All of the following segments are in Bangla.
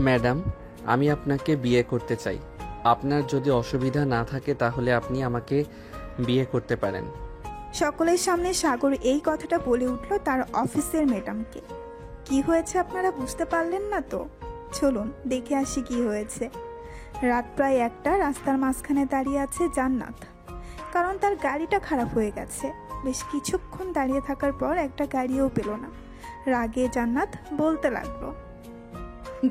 ম্যাডাম, আমি আপনাকে বিয়ে করতে চাই। আপনার যদি অসুবিধা না থাকে তাহলে আপনি আমাকে বিয়ে করতে পারেন। সকলের সামনে সাগর এই কথাটা বলে উঠল তার অফিসের ম্যাডামকে। কি হয়েছে আপনারা বুঝতে পারলেন না তো? চলুন দেখে আসি কি হয়েছে। রাত প্রায় 1টা, রাস্তার মাঝখানে দাঁড়িয়ে আছে জান্নাত, কারণ তার গাড়িটা খারাপ হয়ে গেছে। বেশ কিছুক্ষণ দাঁড়িয়ে থাকার পর একটা গাড়িও পেল না। রাগে জান্নাত বলতে লাগলো,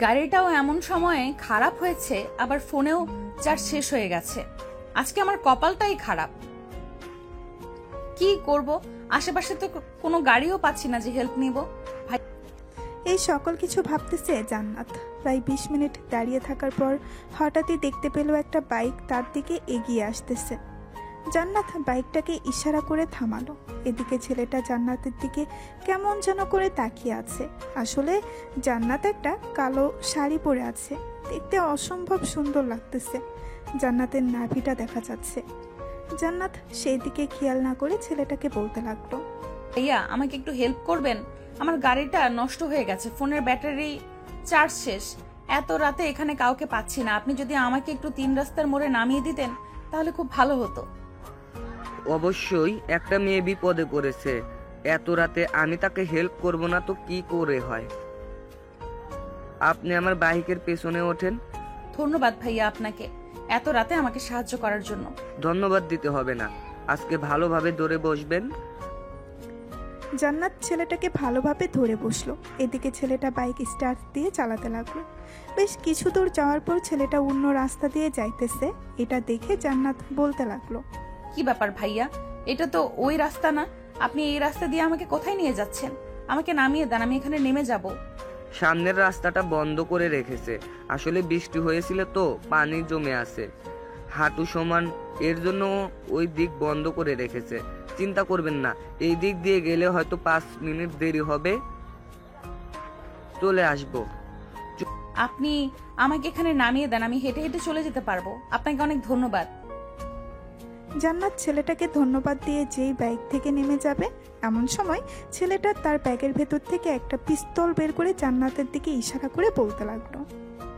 গাড়িটাও এমন সময়ে খারাপ হয়েছে, আবার ফোনেও চার্জ শেষ হয়ে গেছে। আজকে আমার কপালটাই খারাপ। কি করব, আশেপাশে তো কোনো গাড়িও পাচ্ছি না যে হেল্প নিব। ভাই, এই সকল কিছু ভাবতেছে জান্নাত। প্রায় 20 মিনিট দাঁড়িয়ে থাকার পর হঠাৎই দেখতে পেল একটা বাইক তার দিকে এগিয়ে আসতেছে। জান্নাত বাইকটাকে ইশারা করে থামালো। এদিকে ছেলেটা জান্নাতের দিকে কেমন যেন করে তাকিয়ে আছে। আসলে জান্নাত একটা কালো শাড়ি পরে আছে, দেখতে অসম্ভব সুন্দর লাগতেছে। জান্নাতের নাভিটা দেখা যাচ্ছে। জান্নাত সেই দিকে খেয়াল না করে ছেলেটাকে বলতে লাগলো, ভাইয়া আমাকে একটু হেল্প করবেন? আমার গাড়িটা নষ্ট হয়ে গেছে, ফোনের ব্যাটারি চার্জ শেষ। এত রাতে এখানে কাউকে পাচ্ছি না। আপনি যদি আমাকে একটু 3 রাস্তার মোড়ে নামিয়ে দিতেন তাহলে খুব ভালো হতো। অবশ্যই, একটা মেয়ে বিপদে পড়েছে, এত রাতে আমি তাকে হেল্প করব না তো কি করে হয়। আপনি আমার বাইকের পেছনে ওঠেন। ধন্যবাদ ভাইয়া আপনাকে, এত রাতে আমাকে সাহায্য করার জন্য। ধন্যবাদ দিতে হবে না, আজকে ভালোভাবে ধরে বসবেন। জান্নাত ছেলেটাকে ভালোভাবে ধরে বসলো। এদিকে ছেলেটা বাইক স্টার্ট দিয়ে চালাতে লাগলো। বেশ কিছু দূর যাওয়ার পর ছেলেটা অন্য রাস্তা দিয়ে যাইতেছে। এটা দেখে জান্নাত বলতে লাগলো, কি ব্যাপার ভাইয়া, এটা তো ওই রাস্তা না। আপনি এই রাস্তা দিয়ে আমাকে কোথায় নিয়ে যাচ্ছেন? আমাকে নামিয়ে দেন, আমি এখানে নেমে যাব। সামনের রাস্তাটা বন্ধ করে রেখেছে, আসলে বৃষ্টি হয়েছিল তো পানি জমে আছে হাঁটু সমান, এর জন্য ওই দিক বন্ধ করে রেখেছে। চিন্তা করবেন না, এই দিক দিয়ে গেলে হয়তো 5 মিনিট দেরি হবে, চলে আসবো। আপনি আমাকে এখানে নামিয়ে দেন, আমি হেঁটে হেঁটে চলে যেতে পারবো। আপনাকে অনেক ধন্যবাদ। জান্নাত ছেলেটাকে ধন্যবাদ দিয়ে যেই বাইক থেকে নেমে যাবে, এমন সময় ছেলেটা তার ব্যাগের ভেতর থেকে একটা পিস্তল বের করে জান্নাতের দিকে ইশারা করে বলতে লাগলো,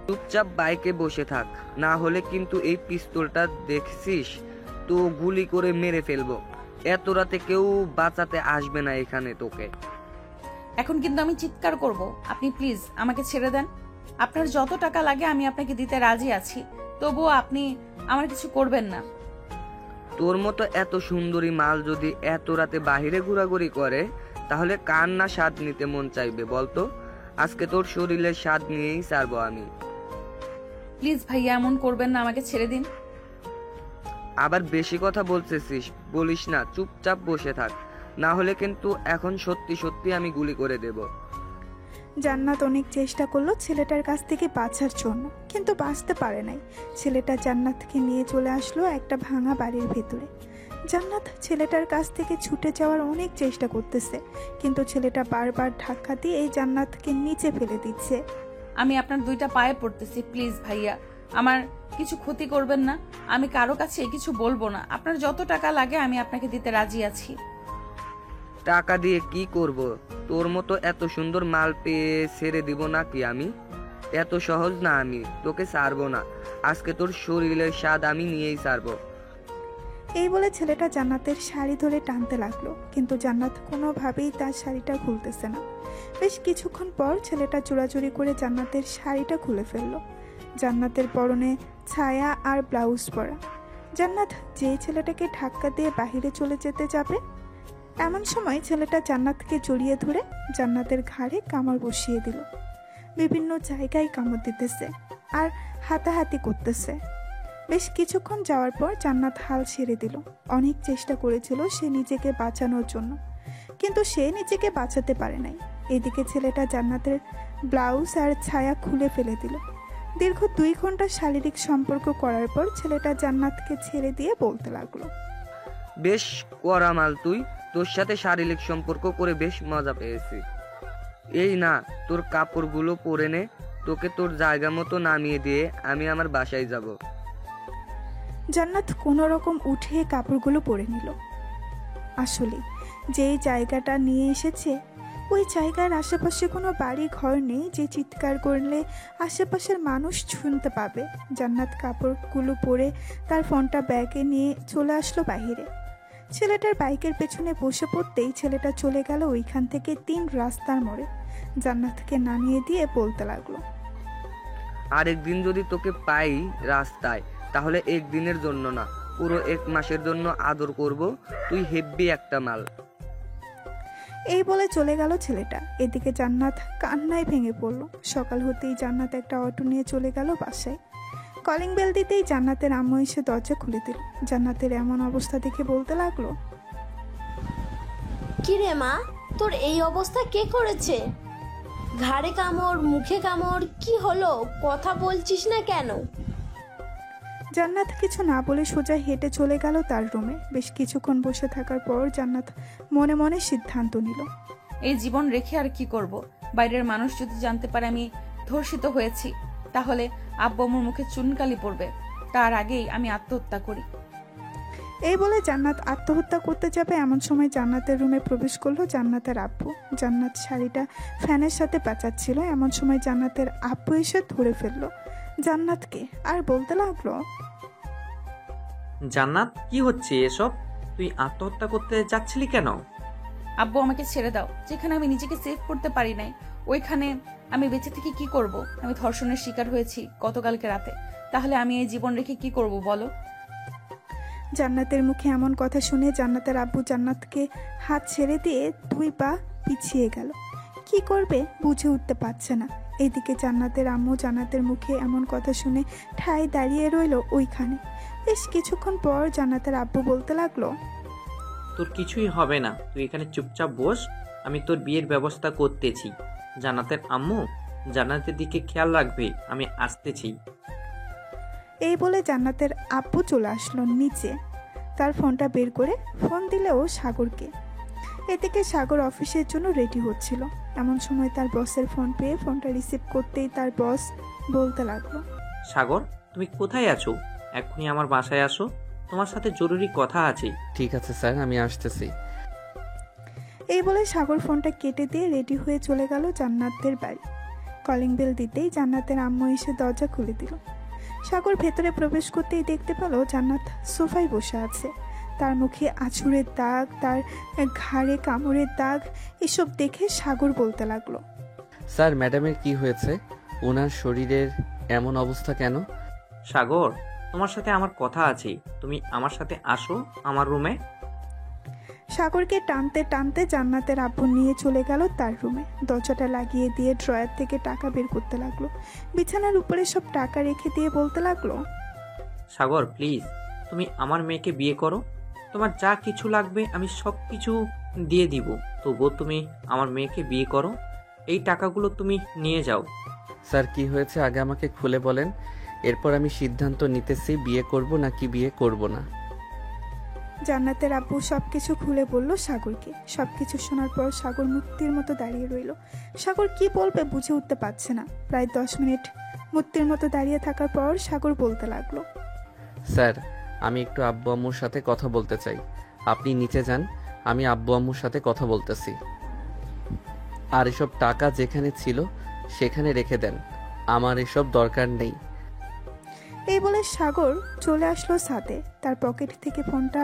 চুপচাপ বাইকে বসে থাক, না হলে কিন্তু এই পিস্তলটা দেখছিস তো গুলি করে মেরে ফেলবো। এত রাতে কেউ বাঁচাতে আসবে না এখানে তোকে। এখন কিন্তু আমি চিৎকার করব। আপনি প্লিজ আমাকে ছেড়ে দেন। আপনার যত টাকা লাগে আমি আপনাকে দিতে রাজি আছি, তবুও আপনি আমার কিছু করবেন না। তোর মতো এত সুন্দরী মাল যদি এত রাতে বাহিরে ঘোরাঘুরি করে তাহলে কার না স্বাদ নিতে মন চাইবে বলতো। আজকে তোর শরীরের স্বাদ নিয়েই ছাড়বো আমি। প্লিজ ভাইয়া এমন করবেন না, আমাকে ছেড়ে দিন। আবার বেশি কথা বলতেছিস, বলিস না, চুপচাপ বসে থাক, না হলে কিন্তু এখন সত্যি সত্যি আমি গুলি করে দেব। জান্নাত অনেক চেষ্টা করলো ছেলেটার কাছ থেকে বাঁচার জন্য, কিন্তু বাঁচতে পারে নাই। ছেলেটা জান্নাতকে নিয়ে চলে আসলো একটা ভাঙা বাড়ির ভেতরে। জান্নাত ছেলেটার কাছ থেকে ছুটে যাওয়ার অনেক চেষ্টা করতেছে, কিন্তু ছেলেটা বারবার ধাক্কা দিয়ে এই জান্নাতকে নিচে ফেলে দিচ্ছে। আমি আপনার 2টা পায়ে পড়তেছি, প্লিজ ভাইয়া আমার কিছু ক্ষতি করবেন না। আমি কারো কাছে কিছু বলবো না। আপনার যত টাকা লাগে আমি আপনাকে দিতে রাজি আছি। টাকা দিয়ে কি করব? তোর মতো এত সুন্দর মাল পেয়ে ছেড়ে দিব নাকি আমি? এত সহজ না, আমি তোকে ছাড়বো না। আজকে তোর শরীরের স্বাদ আমি নিয়েই ছাড়বো। এই বলে ছেলেটা জান্নাতের শাড়ি ধরে টানতে লাগলো, কিন্তু জান্নাত কোনোভাবেই তার শাড়িটা খুলতেছে না। বেশ কিছুক্ষণ পর ছেলেটা জোড়াজুড়ি করে জান্নাতের শাড়িটা খুলে ফেললো। জান্নাতের পরনে ছায়া আর ব্লাউজ পরা। জান্নাত যে ছেলেটাকে ধাক্কা দিয়ে বাহিরে চলে যেতে যাবে, এমন সময় ছেলেটা জান্নাতকে জড়িয়ে ধরে জান্নাতের ঘাড়ে কামড় বসিয়ে দিল। বিভিন্ন জায়গায় কামড় দিতেছে আর হাতাহাতি করতেছে। বেশ কিছুক্ষণ যাওয়ার পর জান্নাত হাল ছেড়ে দিল। অনেক চেষ্টা করেছিল সে নিজেকে বাঁচানোর জন্য, কিন্তু সে নিজেকে বাঁচাতে পারে নাই। এদিকে ছেলেটা জান্নাতের ব্লাউজ আর ছায়া খুলে ফেলে দিল। দীর্ঘ 2 ঘন্টা শারীরিক সম্পর্ক করার পর ছেলেটা জান্নাতকে ছেড়ে দিয়ে বলতে লাগলো, বেশ কড়া মাল তুই, তোর সাথে শারীরিক সম্পর্ক করে বেশ মজা পেয়েছি। এই না, তোর কাপড়গুলো পরে নে, তোকে তোর জায়গা মতো নামিয়ে দিয়ে আমি আমার বাসায় যাব। জান্নাত কোনো রকম উঠে কাপড়গুলো পরে নিল। আসলে যেই জায়গাটা নিয়ে এসেছে ওই জায়গার আশেপাশে কোনো বাড়ি ঘর নেই যে চিৎকার করলে আশেপাশের মানুষ শুনতে পাবে। জান্নাত কাপড়গুলো পরে তার ফোনটা ব্যাগে নিয়ে চলে আসলো বাহিরে। ছেলেটার বাইকের পেছনে বসে পড়তেই ছেলেটা চলে গেল ওইখান থেকে 3 রাস্তার মোড়ে। জান্নাতকে নামিয়ে দিয়ে বলতে লাগলো, আরেকদিন যদি তোকে পাই রাস্তায়, তাহলে একদিনের জন্য না, পুরো 1 মাসের জন্য আদর করব। তুই হেব্বি একটা মাল। এই বলে চলে গেল ছেলেটা। এদিকে জান্নাত কান্নায় ভেঙে পড়ল। সকাল হতেই জান্নাত একটা অটো নিয়ে চলে গেল বাসায়। কলিং বেল দিতেই জান্নাতের আম্মু এসে দরজা খুলে দিল। জান্নাতের এমন অবস্থা দেখে বলতে লাগলো, কি রে মা, তোর এই অবস্থা কে করেছে? ঘাড়ে কামড়, মুখে কামড়, কি হলো? কথা বলছিস না কেন? জান্নাত কিছু না বলে সোজা হেঁটে চলে গেল তার রুমে। বেশ কিছুক্ষণ বসে থাকার পর জান্নাত মনে মনে সিদ্ধান্ত নিল, এই জীবন রেখে আর কি করব? বাইরের মানুষ যদি জানতে পারে আমি ধর্ষিত হয়েছি, তাহলে আব্বু আম্মুর মুখে চুনকালি পড়বে। তার আগেই আমি আত্মহত্যা করি। এই বলে জান্নাত আত্মহত্যা করতে যাবে এমন সময় জান্নাতের রুমে প্রবেশ করলো জান্নাতের আব্বু। জান্নাত শাড়িটা ফ্যানের সাথে পেঁচাচ্ছিল। এমন সময় জান্নাতের আব্বু এসে ধরে ফেললো জান্নাতকে, আর বলতে লাগলো, জান্নাত, কি হচ্ছে এসব? তুই আত্মহত্যা করতে যাচ্ছিলি কেন? আব্বু আমাকে ছেড়ে দাও। যেখানে আমি নিজেকে সেভ করতে পারি নাই, ওইখানে আমি বেঁচে থেকে কি করব? আমি ধর্ষণের শিকার হয়েছি গতকালকে রাতে। তাহলে আমি এই জীবন রেখে কি করব বলো? জান্নাতের মুখে এমন কথা শুনে জান্নাতের আব্বু জান্নাতকে হাত ছেড়ে দিয়ে 2 পা পিছিয়ে গেল। কি করবে বুঝে উঠতে পারছে না। এদিকে জান্নাতের আম্মু জান্নাতের মুখে এমন কথা শুনে ঠায় দাঁড়িয়ে রইল ওইখানে। বেশ কিছুক্ষণ পর জান্নাতের আব্বু বলতে লাগলো, তোর কিছুই হবে না, তুই এখানে চুপচাপ বস, আমি তোর বিয়ের ব্যবস্থা করতেছি। জান্নাতের আম্মু, জান্নাতের দিকে খেয়াল রাখবে, আমি আসতেছি। এই বলে জান্নাতের আব্বু চলে আসলো নিচে। তার ফোনটা বের করে ফোন দিলেও সাগরকে। এদিকে সাগর অফিসের জন্য রেডি হচ্ছিল। এমন সময় তার বসের ফোন পেয়ে ফোনটা রিসিভ করতেই তার বস বলতে লাগলো, সাগর, তুমি কোথায় আছো? এখনই আমার বাসায় আসো, তোমার সাথে জরুরি কথা আছে। ঠিক আছে স্যার, আমি আসতেছি। এই বলে সাগর ফোনটা কেটে দিয়ে রেডি হয়ে চলে গেল জান্নাতের বাড়ি। কলিং বেল দিতেই জান্নাতের আম্মু এসে দরজা খুলে দিল। সাগর ভেতরে প্রবেশ করতেই দেখতে পেল জান্নাত সোফায় বসে আছে। তার মুখে আঁচড়ের দাগ, তার ঘাড়ে কামড়ের দাগ। এসব দেখে সাগর বলতে লাগলো, স্যার, ম্যাডামের কি হয়েছে? ওনার শরীরের এমন অবস্থা কেন? সাগর, তোমার সাথে আমার কথা আছে, তুমি আমার সাথে আসো আমার রুমে। সাগরকে টানতে টানতে জান্নাতের আব্বু নিয়ে চলে গেল তার রুমে। দরজাটা লাগিয়ে দিয়ে ড্রয়ার থেকে টাকা বের করতে লাগলো। বিছানার উপরে সব টাকা রেখে দিয়ে বলতে লাগলো, সাগর প্লিজ, তুমি আমার মেয়েকে বিয়ে করো। তোমার যা কিছু লাগবে আমি সব কিছু দিয়ে দিব, তবুও তুমি আমার মেয়েকে বিয়ে করো। এই টাকাগুলো তুমি নিয়ে যাও। স্যার, কি হয়েছে আগে আমাকে খুলে বলেন, এরপর আমি সিদ্ধান্ত নিতেছি বিয়ে করব নাকি বিয়ে করব না। জান্নাতের আব্বু সবকিছু খুলে বলল সাগরকে। সবকিছু শোনার পর সাগর মূর্তির মতো দাঁড়িয়ে রইল। সাগর কি বলবে বুঝে উঠতে পারছে না। প্রায় 10 মিনিট মূর্তির মতো দাঁড়িয়ে থাকার পর সাগর বলতে লাগলো, স্যার, আমি একটু আব্বু আম্মুর সাথে কথা বলতে চাই। আপনি নিচে যান, আমি আব্বু আম্মুর সাথে কথা বলতেছি। আর এসব টাকা যেখানে ছিল সেখানে রেখে দেন, আমার এসব দরকার নেই। এই বলে সাগর চলে আসলো ছাদে। তার পকেট থেকে ফোনটা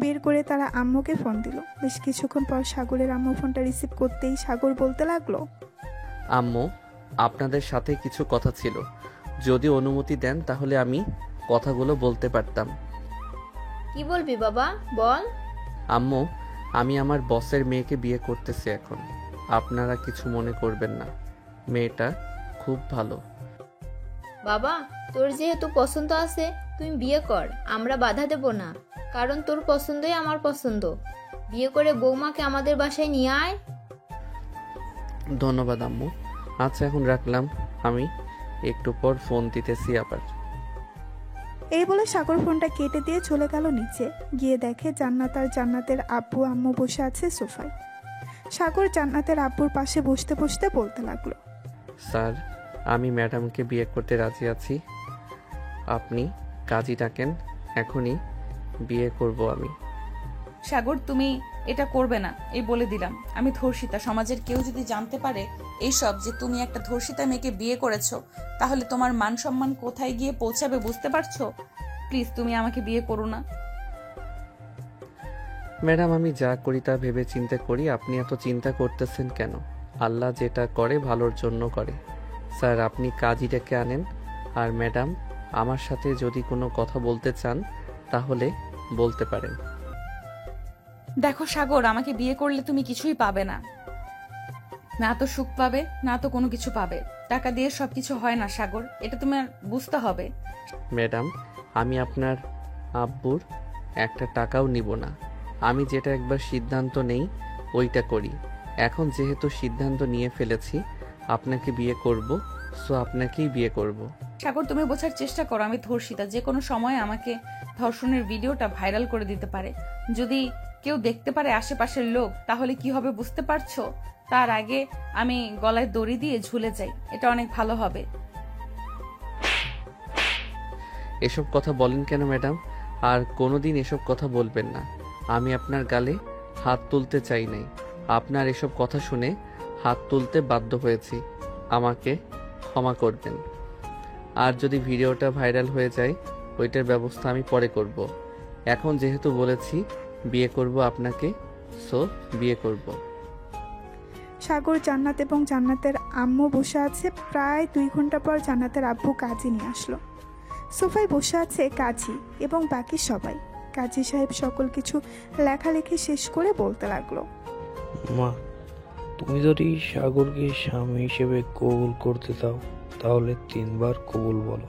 বের করে তারা আম্মুকে ফোন দিল। বেশ কিছুক্ষণ পর সাগরের আম্মু ফোনটা রিসিভ করতেই সাগর বলতে লাগলো, আম্মু, আপনাদের সাথে কিছু কথা ছিল, যদি অনুমতি দেন তাহলে আমি কথাগুলো বলতে পারতাম। কি বলবি বাবা, বল। আম্মু, আমি আমার বসের মেয়েকে বিয়ে করতেছি এখন। আপনারা কিছু মনে করবেন না, মেয়েটা খুব ভালো। বাবা, তোর যেহেতু পছন্দ আছে তুমি বিয়ে কর, আমরা বাধা দেব না, কারণ তোর পছন্দই আমার পছন্দ। বিয়ে করে বৌমাকে আমাদের বাসায় নিয়ে আয়। ধন্যবাদ আম্মু। আচ্ছা, এখন রাখলাম, আমি একটু পর ফোন দিতেছি আবার। এই বলে সাগর ফোনটা কেটে দিয়ে চলে গেল নিচে। গিয়ে দেখে জান্নাত আর জান্নাতের আব্বু আম্মু বসে আছে সোফায়। সাগর জান্নাতের আব্বুর পাশে বসতে বসতে বলতে লাগলো, স্যার, আমি ম্যাডামকে বিয়ে করতে রাজি আছি। আপনি কাজী ডাকেন, এখনই বিয়ে করব আমি। সাগর তুমি এটা করবে না, এই বলে দিলাম। আমি ধর্ষিতা। সমাজের কেউ যদি জানতে পারে এইসব, যে তুমি একটা ধর্ষিতা মেয়েকে বিয়ে করেছো, তাহলে তোমার মান সম্মান কোথায় গিয়ে পৌঁছাবে বুঝতে পারছো? প্লিজ তুমি আমাকে বিয়ে করো না। ম্যাডাম, আমি যা করি তা ভেবে চিন্তা করি, আপনি এত চিন্তা করতেছেন কেন? আল্লাহ যেটা করে ভালোর জন্য করে। স্যার, আপনি কাজীটাকে আনেন। আর ম্যাডাম, আমার সাথে যদি কোনো কথা বলতে চান তাহলে বলতে পারেন। দেখো সাগর, আমাকে বিয়ে করলে তুমি কিছুই পাবে না, না তো সুখ পাবে, না তো কোনো কিছু পাবে। টাকা দিয়ে সবকিছু হয় না সাগর, এটা তোমার বুঝতে হবে। ম্যাডাম, আমি আপনার আব্বুর একটা টাকাও নিব না। আমি যেটা একবার সিদ্ধান্ত নেই ওইটা করি। এখন যেহেতু সিদ্ধান্ত নিয়ে ফেলেছি আপনাকে বিয়ে করব, সো আপনাকেই বিয়ে করব। সাগর, তুমি বোঝার চেষ্টা করো, আমি ধর্ষিতা। যে কোনো সময় আমাকে ধর্ষণের ভিডিওটা ভাইরাল করে দিতে পারে। যদি কেউ দেখতে পারে আশেপাশের লোক, তাহলে কি হবে বুঝতে পারছো? তার আগে আমি গলায় দড়ি দিয়ে ঝুলে যাই, এটা অনেক ভালো হবে। এসব কথা বলেন কেন ম্যাডাম? আর কোনোদিন এসব কথা বলবেন না। আমি আপনার গালে হাত তুলতে চাই নাই, আপনার এসব কথা শুনে হাত তুলতে বাধ্য হয়েছি। আমাকে ক্ষমা করবেন। আর যদি ভিডিওটা ভাইরাল হয়ে যায় ওইটার ব্যবস্থা আমি পরে করব। এখন যেহেতু বলেছি বিয়ে করব আপনাকে, সো বিয়ে করব। সাগর, জান্নাত এবং জান্নাতের আম্মু বসে আছে। প্রায় 2 ঘন্টা পর জান্নাতের আব্বু কাজী নিয়ে আসলো। সোফায় বসে আছে কাজী এবং বাকি সবাই। কাজী সাহেব সকল কিছু লেখালেখি শেষ করে বলতে লাগলো, মা, তুমি যদি সাগরকে স্বামী হিসেবে কবুল করতে দাও তাহলে 3 বার কবুল বলো।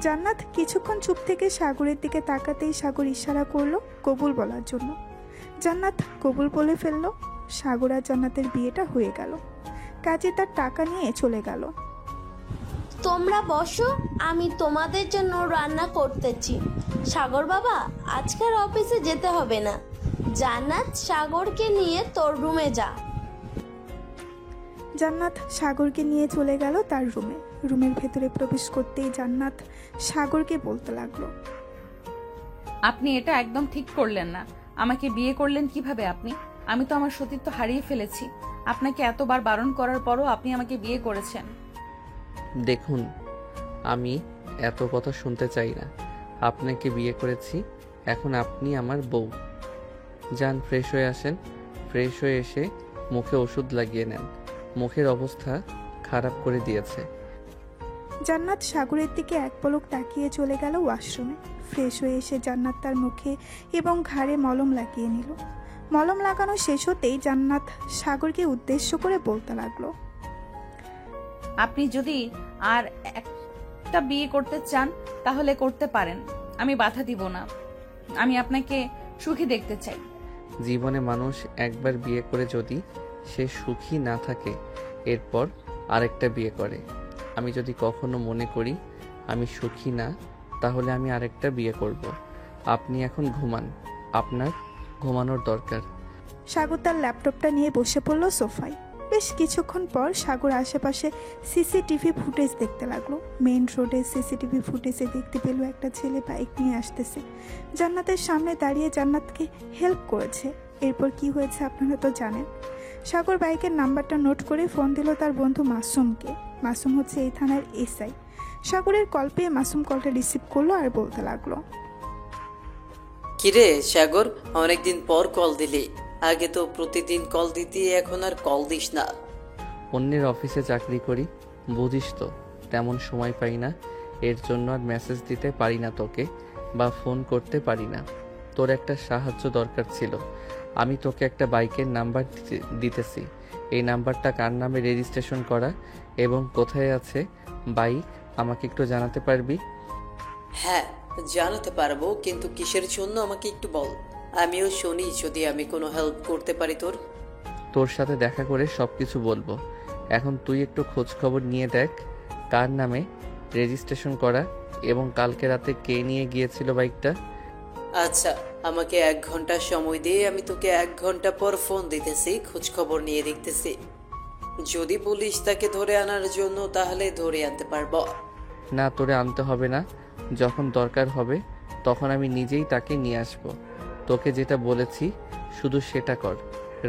জান্নাত কিছুক্ষণ চুপ থেকে সাগরের দিকে তাকাতেই সাগর ইশারা করলো কবুল বলার জন্য। জান্নাত কবুল বলে ফেললো। সাগর আর জান্নাতের বিয়েটা হয়ে গেল। কাজী তার টাকা নিয়ে চলে গেল। তোমরা বসো, আমি তোমাদের জন্য রান্না করতেছি। সাগর বাবা, আজকের অফিসে যেতে হবে না। জান্নাত, সাগরকে নিয়ে তোর রুমে যা। জান্নাত সাগরকে নিয়ে চলে গেল তার রুমে। রুমের ভেতরে প্রবেশ করতেই জান্নাত সাগরকে বলতে লাগলো, আপনি এটা একদম ঠিক করলেন না। আমাকে বিয়ে করলেন কিভাবে আপনি? আমি তো আমার সতীত্ব হারিয়ে ফেলেছি। আপনাকে এতবার বারণ করার পরও আপনি আমাকে বিয়ে করেছেন। দেখুন, আমি এত কথা শুনতে চাই না। আপনাকে বিয়ে করেছি, এখন আপনি আমার বউ। যান, ফ্রেশ হয়ে আসেন। ফ্রেশ হয়ে এসে মুখে ওষুধ লাগিয়ে নেন, মুখের অবস্থা খারাপ করে দিয়েছে। জান্নাত সাগরের দিকে এক পলক তাকিয়ে চলে গেল ওয়াশরুমে। ফ্রেশ হয়ে এসে জান্নাত তার মুখে এবং ঘাড়ে মলম লাগিয়ে নিল। মলম লাগানো শেষ হতেই জান্নাত সাগরকে উদ্দেশ্য করে বলতে লাগলো, আপনি যদি আর একটা বিয়ে করতে চান তাহলে করতে পারেন, আমি বাধা দিব না। আমি আপনাকে সুখী দেখতে চাই। জীবনে মানুষ একবার বিয়ে করে যদি সে সুখী না থাকে, এরপর আরেকটা বিয়ে করে। আমি যদি কখনো মনে করি আমি সুখী না, তাহলে আমি আরেকটা বিয়ে করব। আপনি এখন ঘুমান, আপনার ঘুমানোর দরকার। সাগর তার ল্যাপটপটা নিয়ে বসে পড়ল সোফায়। বেশ কিছুক্ষণ পর সাগর আশেপাশে সিসিটিভি ফুটেজ দেখতে লাগলো। মেইন রোডে সিসিটিভি ফুটেজে দেখতে পেল একটা ছেলে বাইক নিয়ে আসতেছে। জান্নাতের সামনে দাঁড়িয়ে জান্নাতকে হেল্প করেছে। এরপর কি হয়েছে আপনারা তো জানেন। সাগর বাইকের নাম্বারটা নোট করে ফোন দিল তার বন্ধু মাসুমকে। মাসুম হচ্ছে এই থানার এসআই। সাগরের কল পেয়ে মাসুম কলটা রিসিভ করলো আর বলতে লাগলো, কিরে সাগর, অনেকদিন পর কল দিলি। আগে তো প্রতিদিন কল দিতি, এখন আর কল দিস না। অন্যের অফিসে চাকরি করি, বুঝিস তো, তেমন সময় পাই না। এর জন্য আর মেসেজ দিতে পারি না তোকে, বা ফোন করতে পারি না। তোর একটা সাহায্য দরকার ছিল। আমি তোকে একটা বাইকের নাম্বার দিতেছি। এই নাম্বারটা কার নামে রেজিস্ট্রেশন করা এবং কোথায় আছে বাইক আমাকে একটু জানাতে পারবি? হ্যাঁ, জানাতে পারবো, কিন্তু কিসের জন্য আমাকে একটু বল। আমিও শুনি যদি আমি কোনো হেল্প করতে পারি তোর। তোর সাথে দেখা করে সবকিছু বলবো। এখন তুই একটু খোঁজ খবর নিয়ে দেখ কার নামে রেজিস্ট্রেশন করা এবং কালকে রাতে কে নিয়ে গিয়েছিল বাইকটা। আচ্ছা, আমাকে 1 ঘন্টা সময় দিয়ে আমি তোকে 1 ঘন্টা পর ফোন দিতেছি, খোঁজ খবর নিয়ে দেখতেছি। যদি বলিস তাকে ধরে আনার জন্য, তাহলে ধরে আনতে পারবো। না, তোরে আনতে হবে না। যখন দরকার হবে তখন আমি নিজেই তাকে নিয়ে আসবো। তোকে যেটা বলেছি শুধু সেটা কর।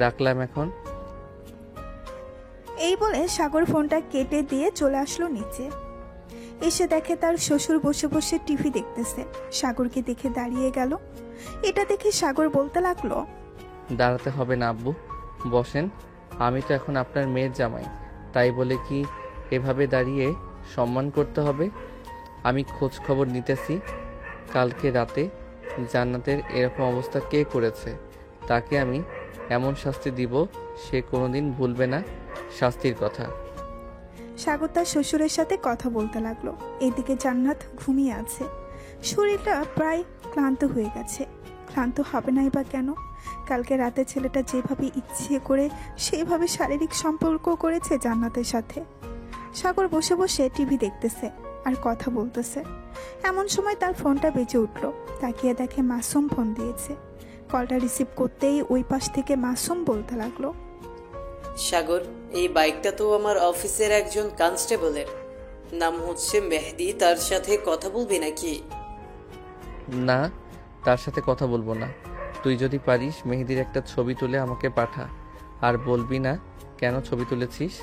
রাখলাম এখন। এই বলে সাগর ফোনটা কেটে দিয়ে চলে আসলো নিচে। এসে দেখে তার শ্বশুর বসে বসে টিভি দেখতেছে। সাগরকে দেখে দাঁড়িয়ে গেল। এটা দেখে সাগর বলতে লাগলো, দাঁড়াতে হবে না আব্বু, বসেন। আমি তো এখন আপনার মেয়ের জামাই, তাই বলে কি এভাবে দাঁড়িয়ে সম্মান করতে হবে? আমি খোঁজ খবর নিতেছি কালকে রাতে জান্নাতের এরকম অবস্থা কে করেছে। তাকে আমি এমন শাস্তি দিব সে কোনোদিন ভুলবে না শাস্তির কথা। সাগর তার শ্বশুরের সাথে কথা বলতে লাগলো। এদিকে জান্নাত ঘুমিয়ে আছে। শরীরটা প্রায় ক্লান্ত হয়ে গেছে। ক্লান্ত হবে নাই বা কেন? কালকে রাতে ছেলেটা যেভাবে ইচ্ছে করে সেভাবে শারীরিক সম্পর্ক করেছে জান্নাতের সাথে। সাগর বসে বসে টিভি দেখতেছে আর কথা বলতেছে। এমন সময় তার ফোনটা বেজে উঠল। তাকিয়ে দেখে মাসুম ফোন দিয়েছে। কলটা রিসিভ করতেই ওই পাশ থেকে মাসুম বলতে লাগলো, সাগর, এই বাইকটা তো আমার অফিসের একজন কনস্টেবলের, নাম হচ্ছে মেহেদি। তার সাথে কথা বলবি নাকি? না, তার সাথে কথা বলবো না। তুই যদি পারিস মেহেদির একটা ছবি তুলে আমাকে পাঠা, আর বলবি না কেন ছবি তুলেছিস।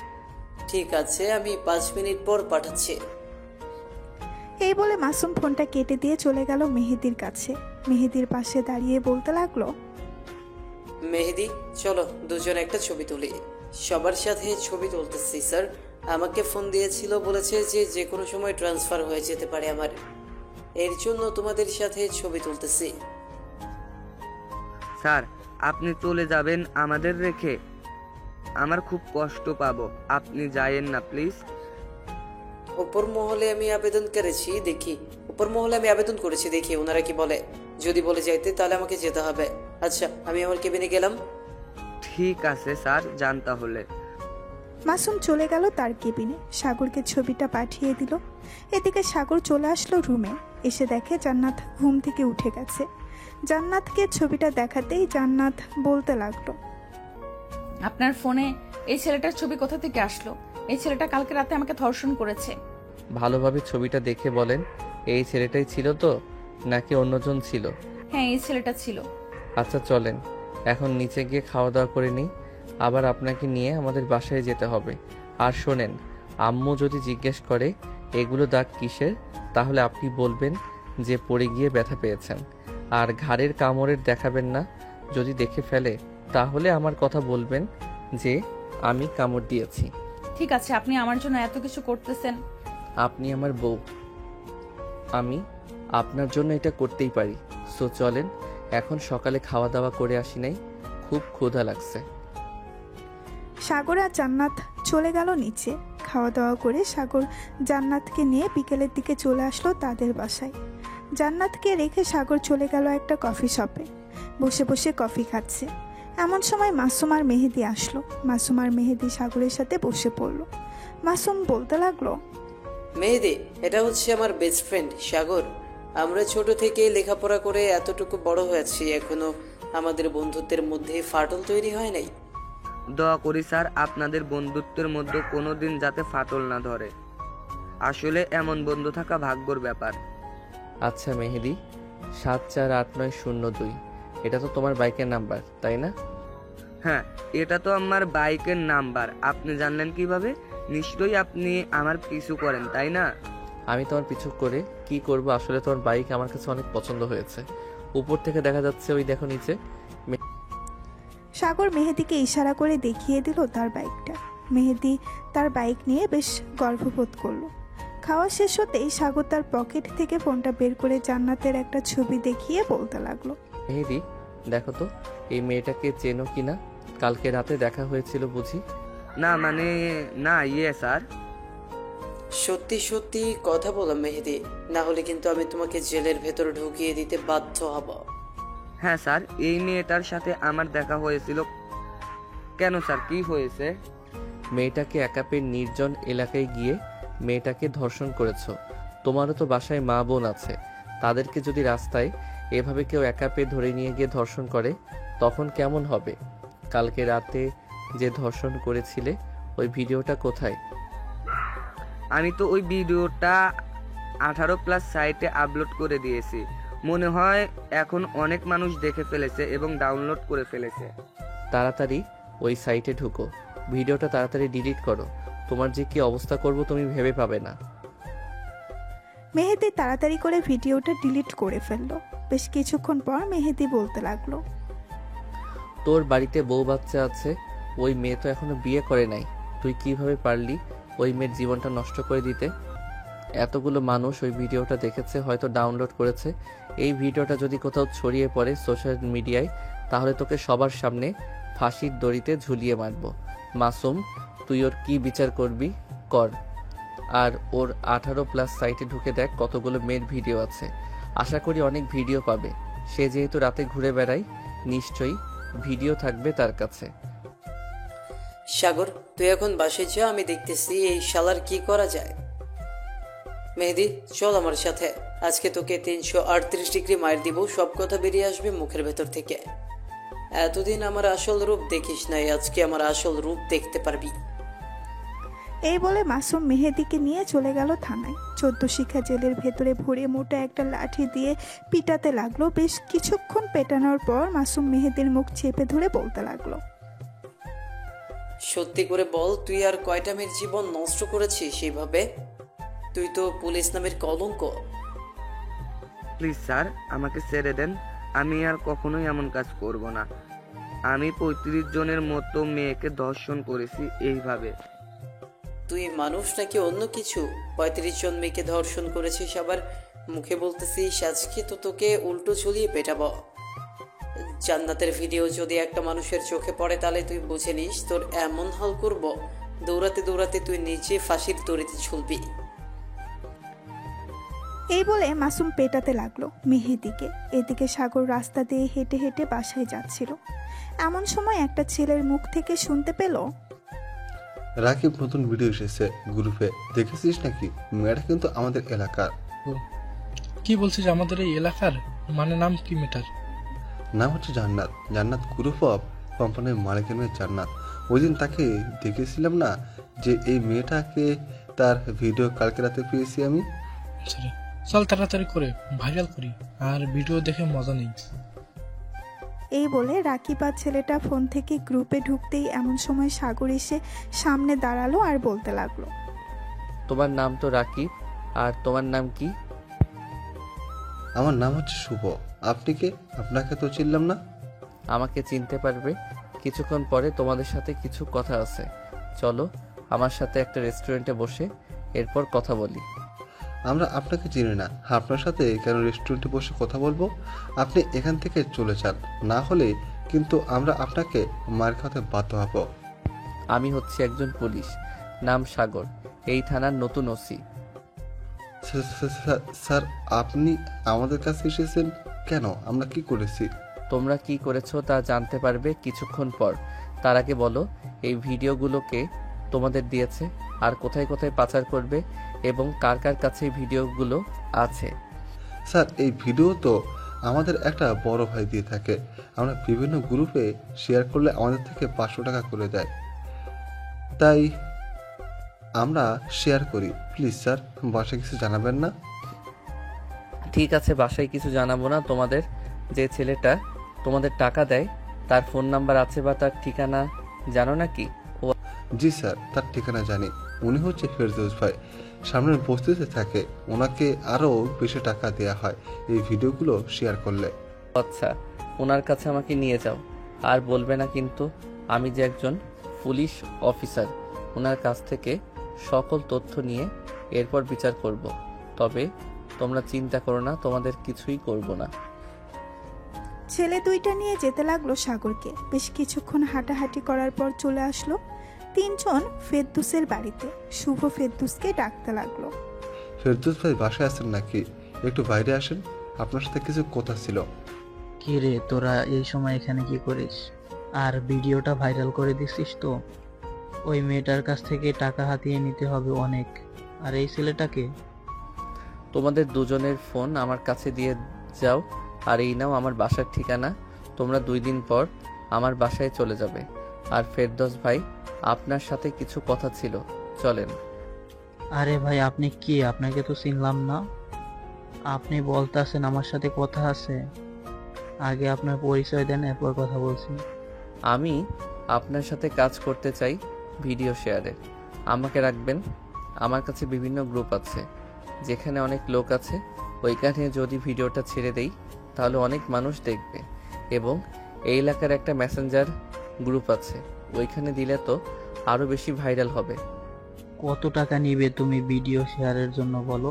ঠিক আছে, আমি 5 মিনিট পর পাঠাচ্ছি। এই বলে মাসুম ফোনটা কেটে দিয়ে চলে গেল মেহেদির কাছে। মেহেদির পাশে দাঁড়িয়ে বলতে লাগলো, মেহেদি, চলো দুজন একটা ছবি তুলি। সবার সাথে ছবি তুলতেছি স্যার। আমাকে ফোন দিয়েছিল, বলেছে যে যে কোনো সময় ট্রান্সফার হয়ে যেতে পারে আমার, এর জন্য তোমাদের সাথে ছবি তুলতেছি। স্যার, আপনি চলে যাবেন আমাদের রেখে? আমার খুব কষ্ট পাবো। আপনি যায়েন না প্লিজ। উপর মহলে আমি আবেদন করেছি, দেখি ওনারা কি বলে। যদি বলে যাইতে তাহলে আমাকে যেতে হবে। আচ্ছা, আমি আমার কেবিনে গেলাম। ঠিক আছে স্যার, যান তাহলে। মাসুম চলে গেল তার কেবিনে। সাগরকে ছবিটা পাঠিয়ে দিল। এদিকে সাগর চলে আসলো রুমে। এসে দেখে জান্নাত ঘুম থেকে উঠে গেছে। জান্নাতকে ছবিটা দেখাতেই জান্নাত বলতে লাগলো, আপনার ফোনে এই ছেলেটার ছবি কোথা থেকে আসলো? এই ছেলেটা কালকে রাতে আমাকে ধর্ষণ করেছে। ভালোভাবে ছবিটা দেখে বলেন, এই ছেলেটাই ছিল তো নাকি অন্যজন ছিল? হ্যাঁ, এই ছেলেটা ছিল। আচ্ছা চলেন এখন নিচে গিয়ে খাওয়া দাওয়া করে নিই, আবার আপনাকে নিয়ে আমাদের বাসায় যেতে হবে। আর শোনেন, আম্মু যদি জিজ্ঞেস করে এগুলো দাগ কিসের, তাহলে আপনি বলবেন যে পড়ে গিয়ে ব্যথা পেয়েছেন। আর ঘাড়ের কামড়ের দেখাবেন না। যদি দেখে ফেলে তাহলে আমার কথা বলবেন যে আমি কামড় দিয়েছি। ঠিক আছে, আপনি আমার জন্য এত কিছু করতেছেন। আপনি আমার বউ, আমি আপনার জন্য এটা করতেই পারি। সো চলেন, এখন সকালে খাওয়া দাওয়া করে আসি নাই, খুব ক্ষুধা লাগছে। সাগর আর জান্নাত চলে গেল নিচে। খাওয়া দাওয়া করে সাগর জান্নাতকে নিয়ে বিকেলের দিকে চলে আসলো তাদের বাসায়। জান্নাতকে রেখে সাগর চলে গেল একটা কফি শপে। বসে বসে কফি খাচ্ছে। এমন সময় মাসুম আর মেহেদি আসলো। মাসুম আর মেহেদি সাগরের সাথে বসে পড়লো। মাসুম বলতে লাগলো, মেহেদি, এটা হচ্ছে আমার বেস্ট ফ্রেন্ড সাগর। আমরা ছোট থেকে লেখাপড়া করে এতটুকু বড় হয়েছি, এখনো আমাদের বন্ধুত্বের মধ্যে ফাটল তৈরি হয় নাই। দোয়া করি স্যার আপনাদের বন্ধুত্বের মধ্যে কোনোদিন যাতে ফাটল না ধরে। আসলে এমন বন্ধু থাকা ভাগ্যর ব্যাপার। আচ্ছা মেহেদি, 748902, এটা তো তোমার বাইকের নাম্বার তাই না? হ্যাঁ, এটা তো আমার বাইকের নাম্বার। আপনি জানলেন কিভাবে? নিশ্চয়ই আপনি আমার পিছু করেন, তাই না? আমি তোমার পিছু করে কি করব? আসলে তোমার বাইক আমার কাছে অনেক পছন্দ হয়েছে। উপর থেকে দেখা যাচ্ছে, ওই দেখো নিচে। সাগর মেহেদিকে ইশারা করে দেখিয়ে দিল তার বাইকটা। মেহেদি তার বাইক নিয়ে বেশ গর্ববোধ করলো। খাওয়া শেষ হতেই সাগর তার পকেট থেকে ফোনটা বের করে জান্নাতের একটা ছবি দেখিয়ে বলতে লাগলো, মেহেদি, দেখো তো এই মেয়েটাকে চেনো কিনা? কালকে রাতে দেখা হয়েছিল বুঝি? না মানে, না স্যার। সত্যি সত্যি কথা বলো মেহেদি, না হলে কিন্তু আমি তোমাকে জেলের ভেতর ঢুকিয়ে দিতে বাধ্য হব। হ্যাঁ স্যার, এই মেয়েটার সাথে আমার দেখা হয়েছিল। কেন স্যার, কি হয়েছে? মেয়েটাকে একাপের নির্জন এলাকায় গিয়ে মেয়েটাকে ধর্ষণ করেছো। তোমারও তো বাসায় মা বোন আছে, তাদেরকে যদি রাস্তায় এভাবে কেউ একাপে ধরে নিয়ে গিয়ে ধর্ষণ করে তখন কেমন হবে? কালকে রাতে যে ধর্ষণ করেছিলে ওই ভিডিওটা কোথায়? আমি তো ওই ভিডিওটা 18+ সাইটে আপলোড করে দিয়েছি। মনে হয় এখন অনেক মানুষ দেখে ফেলেছে এবং ডাউনলোড করে ফেলেছে। তাড়াতাড়ি ওই সাইটে ঢুকো, ভিডিওটা তাড়াতাড়ি ডিলিট করো। তোমার যে কি অবস্থা করব তুমি ভেবে পাবে না। মেহেদি তাড়াতাড়ি করে ভিডিওটা ডিলিট করে ফেললো। বেশ কিছুক্ষণ পর মেহেদি বলতে লাগলো, তোর বাড়িতে বউ বাচ্চা আছে, ওই মেয়ে তো এখনো বিয়ে করে নাই। তুই কিভাবে পারলি ওই মেয়ের জীবনটা নষ্ট করে দিতে? এতগুলো মানুষ ওই ভিডিওটা দেখেছে, হয়তো ডাউনলোড করেছে। এই ভিডিওটা যদি কোথাও ছড়িয়ে পড়ে সোশ্যাল মিডিয়ায়, তাহলে তোকে সবার সামনে ফাঁসির দড়িতে ঝুলিয়ে মারব। মাসুম, তুই ওর কি বিচার করবি কর। আর ওর 18+ সাইটে ঢুকে দেখ কতগুলো মেয়ের ভিডিও আছে। আশা করি অনেক ভিডিও পাবে। সে যেহেতু রাতে ঘুরে বেড়ায়, নিশ্চয়ই ভিডিও থাকবে তার কাছে। সাগর, তুই এখন বাসায় যা, আমি দেখতেছি এই শালার কি করা যায়। মেহেদি, চল আমার সাথে। আজকে তোকে 338 ডিগ্রি মার দিব, সব কথা বেরিয়ে আসবে মুখের ভেতর থেকে। এতদিন আমার আসল রূপ দেখিস নাই, আজকে আমার আসল রূপ দেখতে পারবি। এই বলে মাসুম মেহেদিকে নিয়ে চলে গেল থানায়। 14 শিখা জেলের ভেতরে ভরে মোটা একটা লাঠি দিয়ে পিটাতে লাগলো। বেশ কিছুক্ষণ পেটানোর পর মাসুম মেহেদির মুখ চেপে ধরে বলতে লাগলো, সত্যি করে বল, তুই আর কয়টা মেয়ের জীবন নষ্ট করেছিস সেইভাবে? তুই তো পুলিশ নামের কলঙ্ক। প্লিজ স্যার, আমাকে ছেড়ে দেন। আমি আর কখনোই এমন কাজ করব না। আমি 35 জনের মতো মেয়েকে ধর্ষণ করেছি এইভাবে। তুই মানুষ নাকি অন্য কিছু? 35 জন মেয়েকে ধর্ষণ করেছিস, আবার মুখে বলতেছিস আজকে তো তোকে উল্টো ঝুলিয়ে পেটাবো। জান্নাতের ভিডিও যদি একটা মানুষের চোখে পড়ে তাহলে তুই বুঝে নিস তোর এমন হাল করব, দৌড়াতে দৌড়াতে তুই নিচে ফাঁসির দড়িতে ঝুলবি। এই বলে মাসুম পেটাতে লাগলো মেহেদিকে। এদিকে সাগর রাস্তা দিয়ে হেঁটে হেঁটে বাসায় যাচ্ছিল। এমন সময় একটা ছেলের মুখ থেকে শুনতে পেল, রাকিব নতুন ভিডিও এসেছে গ্রুপে, দেখেছিস নাকি? মেয়েটা কিন্তু আমাদের এলাকার। কি বলছিস? আমাদের এই এলাকার? মানে নাম কি মেটার? নাম হচ্ছে জান্নাত। জান্নাত গ্রুপ অফ কোম্পানির মালিকের মেয়ে জান্নাত। ওই দিন তাকে দেখেছিলাম না, যে এই মেয়েটাকে, তার ভিডিও কালকে রাতে পেয়েছি আমি। চল তাড়াতাড়ি করে ভাইরাল করি, আর ভিডিও দেখে মজা নেই। এই বলে রাকিব আর ছেলেটা ফোন থেকে গ্রুপে ঢুকতেই এমন সময় সাগর এসে সামনে দাঁড়ালো আর বলতে লাগলো, তোমার নাম তো রাকিব, আর তোমার নাম কি? আমার নাম হচ্ছে শুভ। আপনি কে? আপনাকে তো চিনলাম না। আমাকে চিনতে পারবে কিছুক্ষণ পরে, তোমাদের সাথে কিছু কথা আছে। চলো আমার সাথে একটা রেস্টুরেন্টে বসে এরপর কথা বলি। আমরা আপনাকে চিনি না, আপনার সাথে কেন রেস্টুরেন্টে বসে কথা বলবো? আপনি এখান থেকে চলে যান, না হলে কিন্তু আমরা আপনাকে মার খাওয়াতে বাধ্য হব। আমি হচ্ছে একজন পুলিশ, নাম সাগর, এই থানার নতুন ওসি। স্যার, আপনি আমাদের কাছে এসেছেন কেন? আমরা কি করেছি? তোমরা কি করেছো তা জানতে পারবে কিছুক্ষণ পর। তার আগে বলো, এই ভিডিওগুলোকে তোমাদের দিয়েছে, আর কোথায় কোথায় পাচার করবে, এবং কার কার কাছে এই ভিডিওগুলো আছে? স্যার, এই ভিডিও তো আমাদের একটা বড় ভাই দিয়ে থাকে। আমরা বিভিন্ন গ্রুপে শেয়ার করলে আমাদের থেকে 500 টাকা করে দেয়, তাই আমরা শেয়ার করি। প্লিজ স্যার, বাসায় কিছু জানাবেন না? ঠিক আছে, বাসায় কিছু জানাবো না। তোমাদের যে ছেলেটা তোমাদের টাকা দেয় তার ফোন নাম্বার আছে বা তার ঠিকানা জানো নাকি? জি স্যার, তার ঠিকানা জানি। উনি হচ্ছে ফেরদৌস ভাই, সামনের বস্তিতে থাকে। ওনাকে আরও বেশি টাকা দেওয়া হয় এই ভিডিওগুলো শেয়ার করলে। আচ্ছা, ওনার কাছে আমাকে নিয়ে যাও। আর বলবে না কিন্তু আমি যে একজন পুলিশ অফিসার। ওনার কাছ থেকে সকল তথ্য নিয়ে এরপর বিচার করব। তবে তোমরা চিন্তা করো না, তোমাদের কিছুই করব না। ছেলে দুইটা নিয়ে যেতে লাগলো সাগরকে। বেশ কিছুক্ষণ হাঁটাহাঁটি করার পর চলে আসলো 3 জন ফেরদৌসের বাড়িতে। শুভ ফেরদৌসকে ডাকতে লাগলো, ফেরদৌস ভাই বাসায় আছেন নাকি? একটু বাইরে আসেন, আপনার সাথে কিছু কথা ছিল। কি রে, তোরা এই সময় এখানে কি করিস? আর ভিডিওটা ভাইরাল করে দিছিস তো? ওই মেয়েটার কাছ থেকে টাকা হাতিয়ে নিতে হবে অনেক। আর এই ছেলেটাকে? তোমাদের দুজনের ফোন আমার কাছে দিয়ে যাও, আর এই নাও আমার বাসার ঠিকানা। তোমরা 2 দিন পর আমার বাসায় চলে যাবে। আর ফেরদৌস ভাই, আপনার সাথে কিছু কথা ছিল, চলেন। আরে ভাই, আপনি কি? আপনাকে তো চিনলাম না। আপনি বলতেছেন আমার সাথে কথা আছে? আগে আপনার পরিচয় দেন, এরপর কথা বলছি। আমি আপনার সাথে কাজ করতে চাই ভিডিও শেয়ারে। আমাকে রাখবেন। আমার কাছে বিভিন্ন গ্রুপ আছে যেখানে অনেক লোক আছে। ওইখানে যদি ভিডিওটা ছেড়ে দেই তাহলে অনেক মানুষ দেখবে, এবং এই এলাকার একটা মেসেঞ্জার গ্রুপ আছে, ওইখানে দিলে তো আরও বেশি ভাইরাল হবে। কত টাকা নিবে তুমি ভিডিও শেয়ারের জন্য বলো?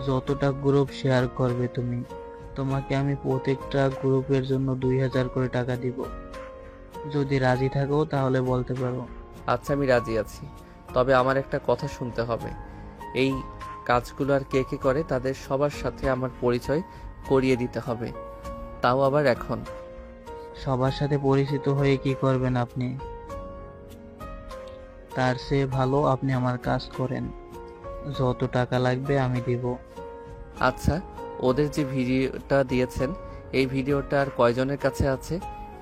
যতটা গ্রুপ শেয়ার করবে তুমি, তোমাকে আমি প্রত্যেকটা গ্রুপের জন্য 2000 করে টাকা দিব। যদি রাজি থাকো তাহলে বলতে পারো। আচ্ছা, আমি রাজি আছি, তবে আমার একটা কথা শুনতে হবে। এই কাজগুলো আর কে কে করে তাদের সবার সাথে আমার পরিচয় করিয়ে দিতে হবে, তাও আবার এখন। সবার সাথে পরিচিত হয়ে কি করবেন আপনি? তার চেয়ে ভালো আপনি আমার কাজ করেন, যত টাকা লাগবে আমি দিব। আচ্ছা, ওদের যে ভিডিওটা দিয়েছেন এই ভিডিওটা আর কয়জনের কাছে আছে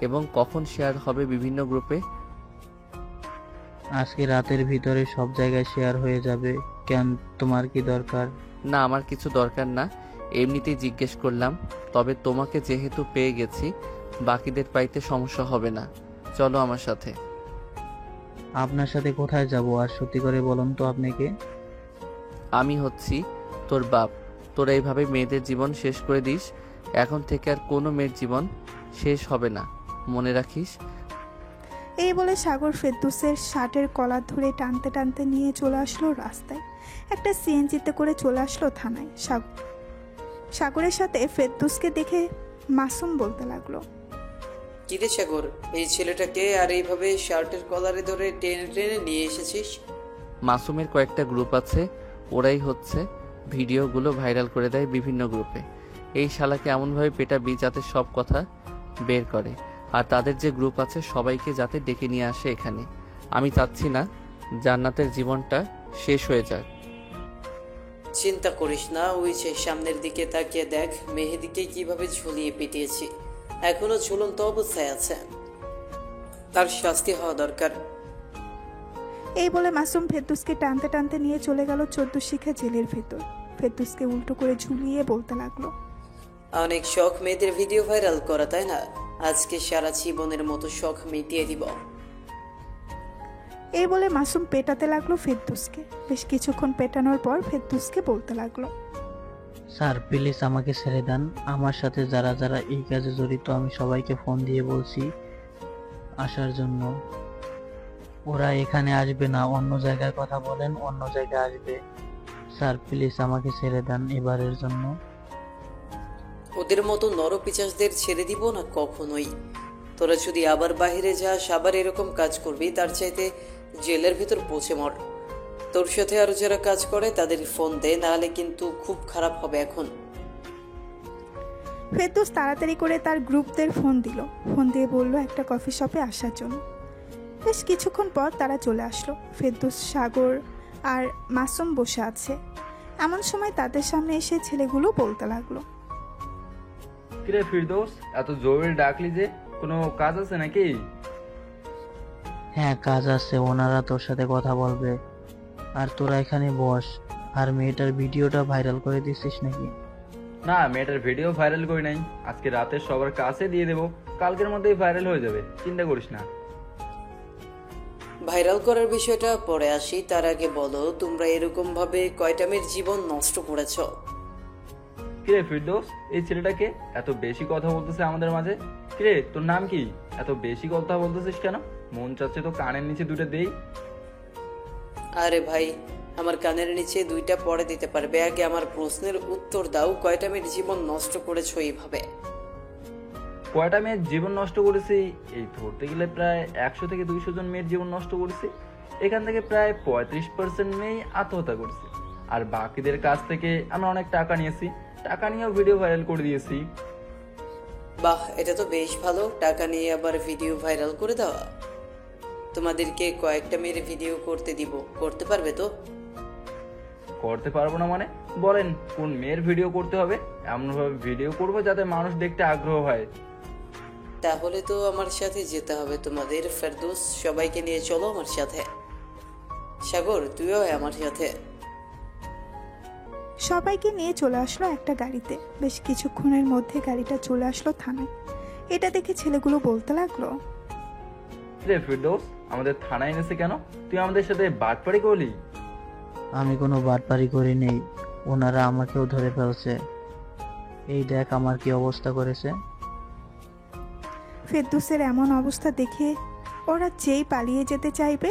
এবং কখন শেয়ার হবে বিভিন্ন গ্রুপে? আজকে রাতের ভিতরে সব জায়গায় শেয়ার হয়ে যাবে। কেন, তোমার কি দরকার? না, আমার কিছু দরকার না, এমনিতেই জিজ্ঞেস করলাম। তবে তোমাকে যেহেতু পেয়ে গেছি, বাকিদের পাইতে সমস্যা হবে না। চলো আমার সাথে। আপনার সাথে কোথায় যাব? আর সত্যি করে বলুন তো আপনি কে? আমি হচ্ছি তোর বাপ। তোরা এইভাবে মেয়েদের জীবন শেষ করে দিস। এখন থেকে আর কোনো মেয়ের জীবন শেষ হবে না, মনে রাখিস। এই বলে সাগর ফেরদৌসের শার্টের কলার ধরে টানতে টানতে নিয়ে চলে আসলো রাস্তায়। একটা সিএনজিতে করে চলে আসলো থানায়। সাগরের সাথে ফেরদৌসকে দেখে মাসুম বলতে লাগলো, কিরে সাগর, এই ছেলেটাকে আর এইভাবে শার্টের কলারে ধরে টেনে টেনে নিয়ে এসেছিস? মাসুমের কয়েকটা গ্রুপ আছে, ওরাই হচ্ছে ভিডিওগুলো ভাইরাল করে দেয় বিভিন্ন গ্রুপে। এই শালাকে এমনভাবে পেটাবি যাতে সব কথা বের করে, আর তাদের যে গ্রুপ আছে সবাইকে যাতে ডেকে নিয়ে আসে এখানে। আমি চাচ্ছি না জান্নাতের জীবনটা শেষ হয়ে যাক। চিন্তা করিস না, ওই যে সামনের দিকে তাকিয়ে দেখ, মেহেদিকে কিভাবে ঝুলিয়ে পিটিয়েছি, এখনো ঝুলন্ত অবস্থায় আছে, তার শাস্তি হওয়া দরকার। এই বলে মাসুম ফেরদৌসকে টানতে টানতে নিয়ে চলে গেল 14 শিখা জেলের ভেতর। ফেরদৌসকে উল্টো করে ঝুলিয়ে বলতে লাগলো, অনেক শখ মেয়েদের ভিডিও ভাইরাল করা, তাই না? আজকে সারা জীবনের মতো শখ মিটিয়ে দিব। এই বলে মাসুম পেটাতে লাগলো ফেরদৌসকে। বেশ কিছুক্ষণ পেটানোর পর ফেরদৌসকে বলতে লাগলো, স্যার প্লিজ আমাকে ছেড়ে দেন। আমার সাথে যারা যারা এই কাজে জড়িত আমি সবাইকে ফোন দিয়ে বলছি আসার জন্য। ওরা এখানে আসবে না, অন্য জায়গায় কথা বলেন, অন্য জায়গায় আসবে। স্যার প্লিজ আমাকে ছেড়ে দেন এবারের জন্য। ওদের মতো নরপিচাসদের ছেড়ে দিব না কখনোই। তোরা যদি আবার বাইরে যাস, আবার এরকম কাজ করবি, তার চাইতে জেলের ভিতর পৌঁছে মর। তোর সাথে আরো যারা কাজ করে তাদের ফোন দে, নাহলে কিন্তু খুব খারাপ হবে এখন। ফেরদৌস তাড়াতাড়ি করে তার গ্রুপদের ফোন দিল। ফোন দিয়ে বলল একটা কফি শপে আসার জন্য। বেশ কিছুক্ষণ পর তারা চলে আসলো। ফেরদৌস, সাগর আর মাসুম বসে আছে। এমন সময় তাদের সামনে এসে ছেলেগুলো বলতে লাগলো, কিরে ফিরদৌস, এত জরুরি ডাকলি যে? কোনো কাজ আছে নাকি? হ্যাঁ কাজ আছে, ওনারা তোর সাথে কথা বলবে। আর তোরা এখানে বস। আর মেয়েটার ভিডিওটা ভাইরাল করে দিছিস নাকি? না, মেয়েটার ভিডিও ভাইরাল করি নাই। আজকে রাতে সবার কাছে দিয়ে দেবো, কালকের মধ্যেই ভাইরাল হয়ে যাবে, চিন্তা করিস না। ভাইরাল করার বিষয়টা পরে আসি, তার আগে বলো তোমরা এরকম ভাবে কয়টা মেয়ের জীবন নষ্ট করেছ? কিরে ফিরদৌস, এই ছেলেটাকে এত বেশি কথা বলতেছে আমাদের মাঝে? কিরে তোর নাম কি? এত বেশি কথা বলতেছিস কেন? মন চাচ্ছে তো কানের নিচে দুটো দেই। আরে ভাই, আমার কানের নিচে দুইটা পরে দিতে পারবে, আগে আমার প্রশ্নের উত্তর দাও। কয়টা মেয়ের জীবন নষ্ট করেছো এইভাবে? কয়টা মেয়ের জীবন নষ্ট করেছি? এই ধরতে গেলে প্রায় 100 থেকে 200 জন মেয়ের জীবন নষ্ট করেছি। এখান থেকে প্রায় 35% মেয়ে আত্মহত্যা করেছে, আর বাকিদের কাছ থেকে আমরা অনেক টাকা নিয়েছি। টাকা নিয়েও ভিডিও ভাইরাল করে দিয়েছি। বাহ, এটা তো বেশ ভালো। টাকা নিয়ে আবার ভিডিও ভাইরাল করে দেওয়া। তোমাদেরকে কয়েকটা মেয়ের ভিডিও করতে দিব, করতে পারবে তো? করতে পারবো না মানে? বলেন কোন মেয়ের ভিডিও করতে হবে? এমনভাবে ভিডিও করবো যাতে মানুষ দেখতে আগ্রহ হয়। তাহলে তো আমার সাথে যেতে হবে তোমাদের। ফেরদৌস, সবাইকে নিয়ে চলো আমার সাথে। সাগর, তুইও আমার সাথে। সবাইকে নিয়ে চলে আসলো একটা গাড়িতে। বেশ কিছুক্ষণের মধ্যে গাড়িটা চলে আসলো থানায়। এটা দেখে ছেলেগুলো বলতে লাগলো, রে ফিরদৌস, আমাদের থানায় এনেছে কেন? তুই আমাদের সাথে বাটপারি করলি? আমি কোনো বাটপারি করি নেই, ওনারা আমাকেও ধরে ফেলছে। এই দেখ আমার কি অবস্থা করেছে। ফেরদৌসের এমন অবস্থা দেখে ওরা যেই পালিয়ে যেতে চাইবে,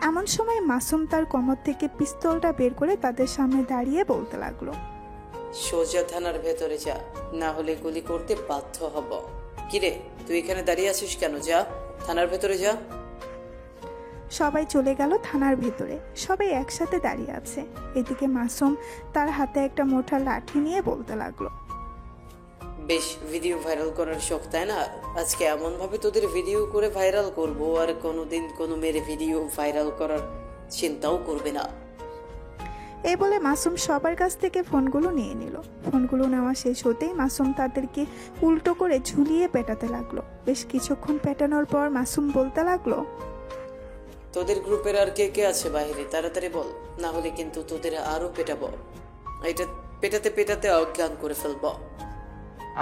এমন সময় মাসুম তার কোমর থেকে পিস্তলটা বের করে তাদের সামনে দাঁড়িয়ে বলতে লাগলো, সোজা থানার ভেতরে যা, না হলে গুলি করতে বাধ্য হব। কিরে, তুই এখানে দাঁড়িয়ে আছিস কেন? যা, থানার ভেতরে যা। সবাই চলে গেল থানার ভেতরে। সবাই একসাথে দাঁড়িয়ে আছে। এদিকে মাসুম তার হাতে একটা মোটা লাঠি নিয়ে বলতে লাগলো, বেশ ভিডিও ভাইরাল করার শখ, তাই না? আজকে এমন ভাবে তোদের ভিডিও করে ভাইরাল করব, আর কোনোদিন কোনো মেয়ের ভিডিও ভাইরাল করার চিন্তাও করবে না। এই বলে মাসুম সবার কাছ থেকে ফোনগুলো নিয়ে নিল। ফোনগুলো নেওয়া শেষ হতেই মাসুম তাদেরকে উল্টো করে ঝুলিয়ে পেটাতে লাগলো। বেশ কিছুক্ষণ পেটানোর পর মাসুম বলতে লাগলো, তোদের গ্রুপের আর কে কে আছে বাইরে? তাড়াতাড়ি বল, না হলে কিন্তু তোদের আরো পেটাবো। এটা পেটাতে পেটাতে অজ্ঞান করে ফেলবো।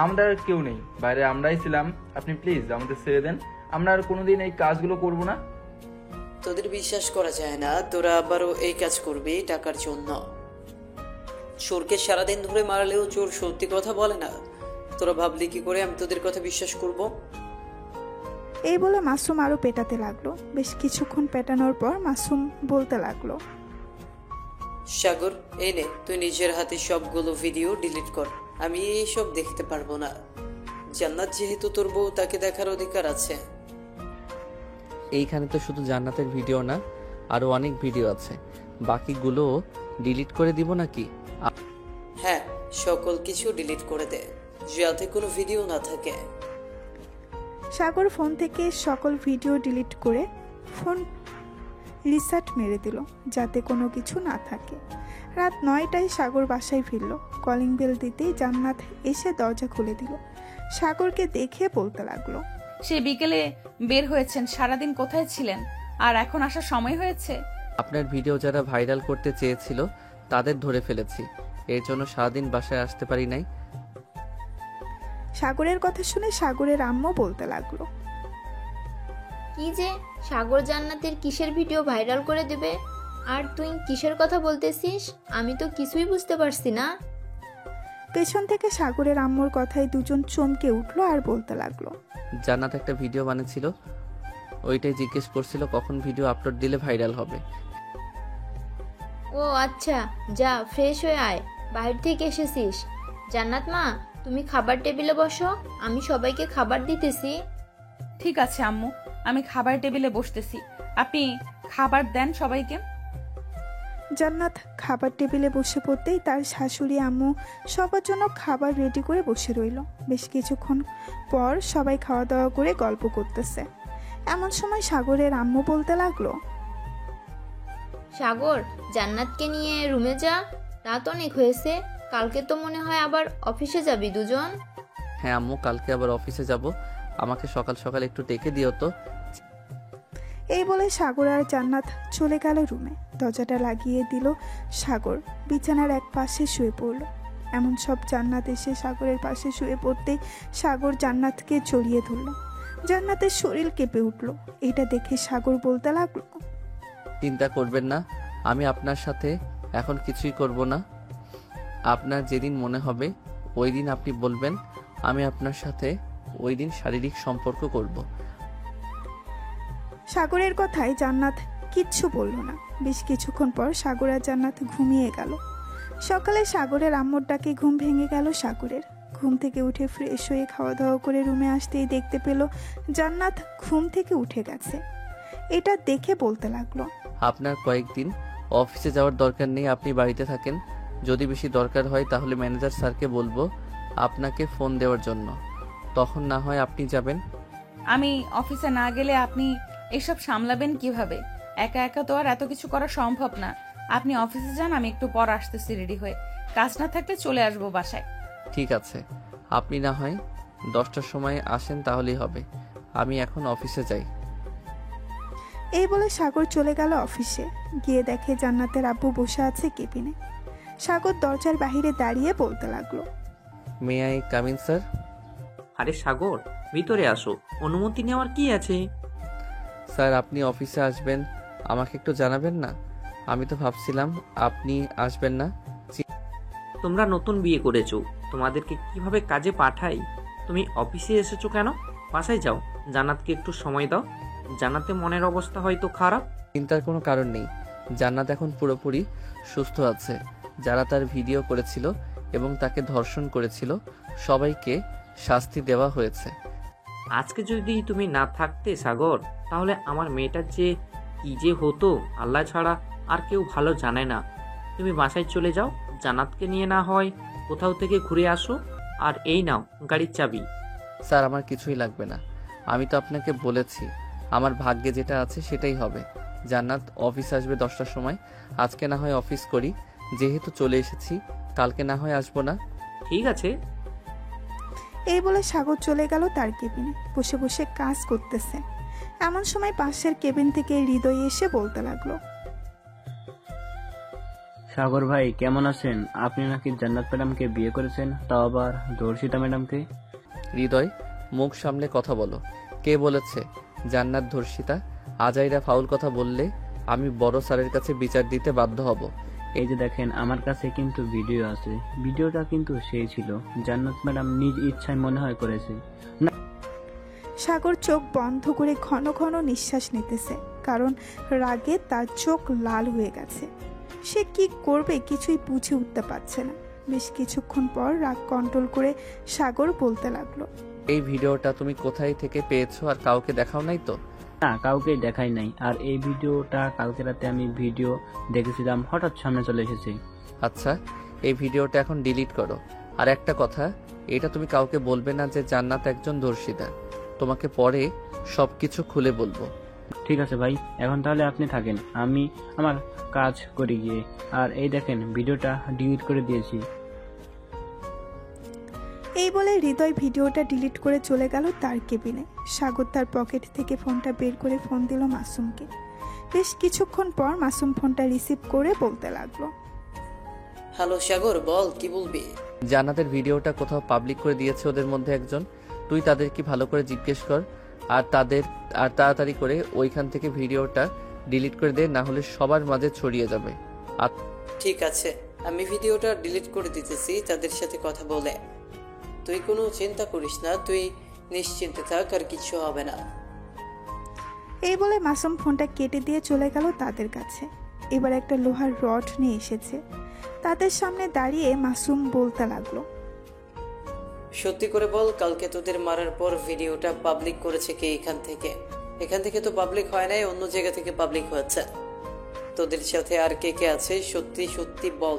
আমরা আর কেউ নেই, বাইরে আমরাই ছিলাম। আপনি প্লিজ আমাদের ছেড়ে দেন, আমরা আর কোনোদিন এই কাজগুলো করব না। তোদের বিশ্বাস করা যায় না, তোরা আবারও এই কাজ করবি টাকার জন্য। চোরকে সারাদিন ধরে মারলেও চোর সত্যি কথা বলে না। তোরা ভাবলি কি করে আমি তোদের কথা বিশ্বাস করব? এই বলে মাসুম আরো পেটাতে লাগলো। বেশ কিছুক্ষণ পেটানোর পর মাসুম বলতে লাগলো, সাগর, এই নে, তুই নিজের হাতে সবগুলো ভিডিও ডিলিট কর। আমি এইসব দেখতে পারবো না। জান্নাত যেহেতু তোর বউ, তাকে দেখার অধিকার আছে। এইখানে তো শুধু জান্নাতের ভিডিও না, আরো অনেক ভিডিও আছে, বাকিগুলো ডিলিট করে দিব নাকি? হ্যাঁ, সকল কিছু ডিলিট করে দে, যাতে কোনো ভিডিও না থাকে। সাগর ফোন থেকে সকল ভিডিও ডিলিট করে ফোন রিসেট মেরে দিল, যাতে কোনো কিছু না থাকে। রাত 9টায় সাগর বাসায় ফিরল। কলিং বেল দিতেই জান্নাত এসে দরজা খুলে দিল। সাগরকে দেখে বলতে লাগলো, সে বিকেলে বের হয়েছেন, সারাদিন কোথায় ছিলেন? আর এখন আসার সময় হয়েছে। আপনার ভিডিও যারা ভাইরাল করতে চেয়েছিল তাদের ধরে ফেলেছি, এর জন্য সারাদিন বাসায় আসতে পারি নাই। সাগরের কথা শুনে সাগরের আম্মু বলতে লাগলো, কি যে সাগর জান্নাতের কিসের ভিডিও ভাইরাল করে দেবে? আর তুই কিসের কথা বলতেছিস? আমি তো কিছুই বুঝতে পারছি না। পেছন থেকে সাগরের আম্মুর কথায় দুজন চমকে উঠলো আর বলতে লাগলো, জান্নাত একটা ভিডিও বানিয়েছিল, ওইটাই জিজ্ঞেস করছিল কখন ভিডিও আপলোড দিলে ভাইরাল হবে। ও আচ্ছা, যা ফ্রেশ হয়ে আয়, বাইরে থেকে এসেছিস। জান্নাত মা, তুমি খাবার টেবিলে বসো, আমি সবাইকে খাবার দিতেছি। ঠিক আছে আম্মু, আমি খাবার টেবিলে বসতেছি, আপনি খাবার দেন সবাইকে। জান্নাত খাবার টেবিলে বসে পড়তেই তার শাশুড়ি আম্মু সবার জন্য খাবার রেডি করে বসে রইল। বেশ কিছুক্ষণ পর সবাই খাওয়া দাওয়া করে গল্প করতেছে। এমন সময় সাগরের আম্মু বলতে লাগলো, সাগর, জান্নাতকে নিয়ে রুমে যা, রাত অনেক হয়েছে। কালকে তো মনে হয় আবার অফিসে যাবি দুজন। হ্যাঁ আম্মু, কালকে আবার অফিসে যাব, আমাকে সকাল সকাল একটু ডেকে দিও তো। এই বলে সাগর আর জান্নাত চলে গেল রুমে। দরজাটা লাগিয়ে দিল সাগর, বিছানার এক পাশে শুয়ে পড়ল। এমন সব জান্নাত এসে সাগরের পাশে শুয়ে পড়তেই সাগর জান্নাতকে জড়িয়ে ধরল। জান্নাতের শরীর কেঁপে উঠল। এটা দেখে সাগর বলতে লাগলো, চিন্তা করবেন না, আমি আপনার সাথে এখন কিছুই করব না। আপনার যেদিন মনে হবে ওই দিন আপনি বলবেন, আমি আপনার সাথে ওই দিন শারীরিক সম্পর্ক করব। সাগরের কথায় জান্নাত কিচ্ছু বলল না। বেশ কিছুক্ষণ পর সাগর আর জান্নাত ঘুমিয়ে গেল। সকালে সাগরের আম্মুর ডাকে ঘুম ভেঙে গেল সাগরের। ঘুম থেকে উঠে ফ্রেশ হয়ে খাওয়া দাওয়া করে রুমে আসতেই দেখতে পেল জান্নাত ঘুম থেকে উঠে গেছে। এটা দেখে বলতে লাগলো, আপনার কয়েকদিন অফিসে যাওয়ার দরকার নেই, আপনি বাড়িতে থাকেন। যদি বেশি দরকার হয় তাহলে ম্যানেজার স্যারকে বলবো আপনাকে ফোন দেওয়ার জন্য, তখন না হয় আপনি যাবেন। আমি অফিসে না গেলে আপনি এসব সামলাবেন কিভাবে? একা একা তো আর এত কিছু করা সম্ভব না। আপনি অফিসে যান, আমি একটু পর আসতেছি রেডি হয়ে। কাজ না থাকলে চলে আসবো বাসায়। ঠিক আছে, আপনি না হয় 10টার সময় আসেন, তাহলেই হবে। আমি এখন অফিসে যাই। এই বলে সাগর চলে গেল অফিসে। গিয়ে দেখে জান্নাতের আব্বু বসে আছে কেবিনে। সাগর দরজার বাহিরে দাঁড়িয়ে বলতে লাগলো, may I come in sir? আরে সাগর, ভিতরে আসো, অনুমতি নেওয়ার কি আছে? স্যার আপনি অফিসে আসবেন, আমাকে একটু জানাবেন না? আমি তো ভাবছিলাম আপনি আসবেন না। তোমরা নতুন বিয়ে করেছো, তোমাদেরকে কিভাবে কাজে পাঠাই? তুমি অফিসে এসেছো কেন? বাসায় যাও, জান্নাতকে একটু সময় দাও। জান্নাতে মনের অবস্থা হয়তো খারাপ। চিন্তার কোনো কারণ নেই, জান্নাত এখন পুরোপুরি সুস্থ আছে। যারা তার ভিডিও করেছিল এবং তাকে ধর্ষণ করেছিল সবাইকে শাস্তি দেওয়া হয়েছে। আজকে যদি তুমি না থাকতে সাগর, তাহলে আমার মেয়েটার যে কি যে হতো আল্লাহ ছাড়া আর কেউ ভালো জানে না। তুমি বাসায় চলে যাও, জান্নাতকে নিয়ে না হয় কোথাও থেকে ঘুরে আসো। আর এই নাও গাড়ির চাবি। স্যার আমার কিছুই লাগবে না, আমি তো আপনাকে বলেছি আমার ভাগ্যে যেটা আছে সেটাই হবে। জান্নাত অফিস আসবে 10টার সময়, আজকে না হয় অফিস করি, যেহেতু চলে এসেছি কালকে না হয় আসবো না। ঠিক আছে। এই বলে সাগর চলে গেল তার কেবিনে। বসে বসে কাজ করতেছে। এমন সময় পাশের কেবিন থেকে হৃদয় এসে বলতে লাগলো, সাগর ভাই কেমন আছেন? আপনি নাকি জান্নাত ম্যাডামকে বিয়ে করেছেন, তাও আবার ধর্ষিতা ম্যাডামকে। হৃদয় মুখ সামলে কথা বলো, কে বলেছে জান্নাত ধর্ষিতা? আজাইরা ফাউল কথা বললে আমি বড় স্যারের কাছে বিচার দিতে বাধ্য হব। এই যে দেখেন আমার কাছে কিন্তু ভিডিও আছে, ভিডিওটা কিন্তু সেই ছিল, জান্নাত ম্যাডাম নিজ ইচ্ছায় মনে হয় করেছে। সাগর চোখ বন্ধ করে ঘন ঘন নিঃশ্বাস নিতেছে, কারণ রাগে তার চোখ লাল হয়ে গেছে। সে কি করবে কিছুই বুঝে উঠতে পারছে না। বেশ কিছুক্ষণ পর রাগ কন্ট্রোল করে সাগর বলতে লাগলো, এই ভিডিওটা তুমি কোথায় থেকে পেয়েছো আর কাউকে দেখাও নাই তো? না, কাউকে দেখাই নাই। আর এই ভিডিওটা কালকে রাতে আমি ভিডিও দেখেছিলাম, হঠাৎ সামনে চলে এসেছে। আচ্ছা এই ভিডিওটা এখন ডিলিট করো। আর একটা কথা, এটা তুমি কাউকে বলবে না যে জান্নাত একজন ধর্ষিতা। তোমাকে পরে সবকিছু খুলে বলবো। ঠিক আছে ভাই, এখন তাহলে আপনি থাকেন, আমি আমার কাজ করি গিয়ে। আর এই দেখেন ভিডিওটা ডিলিট করে দিয়েছি। এই বলে হৃদয় ভিডিওটা ডিলিট করে চলে গেল তার কেবিনে। সাগর তার পকেট থেকে ফোনটা বের করে ফোন দিল মাসুমকে। বেশ কিছুক্ষণ পর মাসুম ফোনটা রিসিভ করে বলতে লাগলো, হ্যালো সাগর, বল কি বলবি? জান্নাতের ভিডিওটা কোথাও পাবলিক করে দিয়েছে ওদের মধ্যে একজন, তুই তাদেরকে ভালো করে জিজ্ঞেস কর আর তাড়াতাড়ি করে ওইখান থেকে ভিডিওটা ডিলিট করে দে, না হলে সবার মাঝে ছড়িয়ে যাবে। আর ঠিক আছে, আমি ভিডিওটা ডিলিট করে দিতেছি তাদের সাথে কথা বলে। তুই কোনো চিন্তা করিস না, তুই নিশ্চিন্তে থাক, আর কিছু হবে না। এই বলে মাসুম ফোনটা কেটে দিয়ে চলে গেল তাদের কাছে। এবার একটা লোহার রড নিয়ে এসেছে। তাদের সামনে দাঁড়িয়ে মাসুম বলতে লাগলো, সত্যি করে বল, কালকে তোদের মারার পর ভিডিওটা পাবলিক করেছে কে? এখান থেকে তো পাবলিক হয় নাই, অন্য জায়গা থেকে পাবলিক হয়েছে। তোদের সাথে আর কে কে আছে? সত্যি সত্যি বল।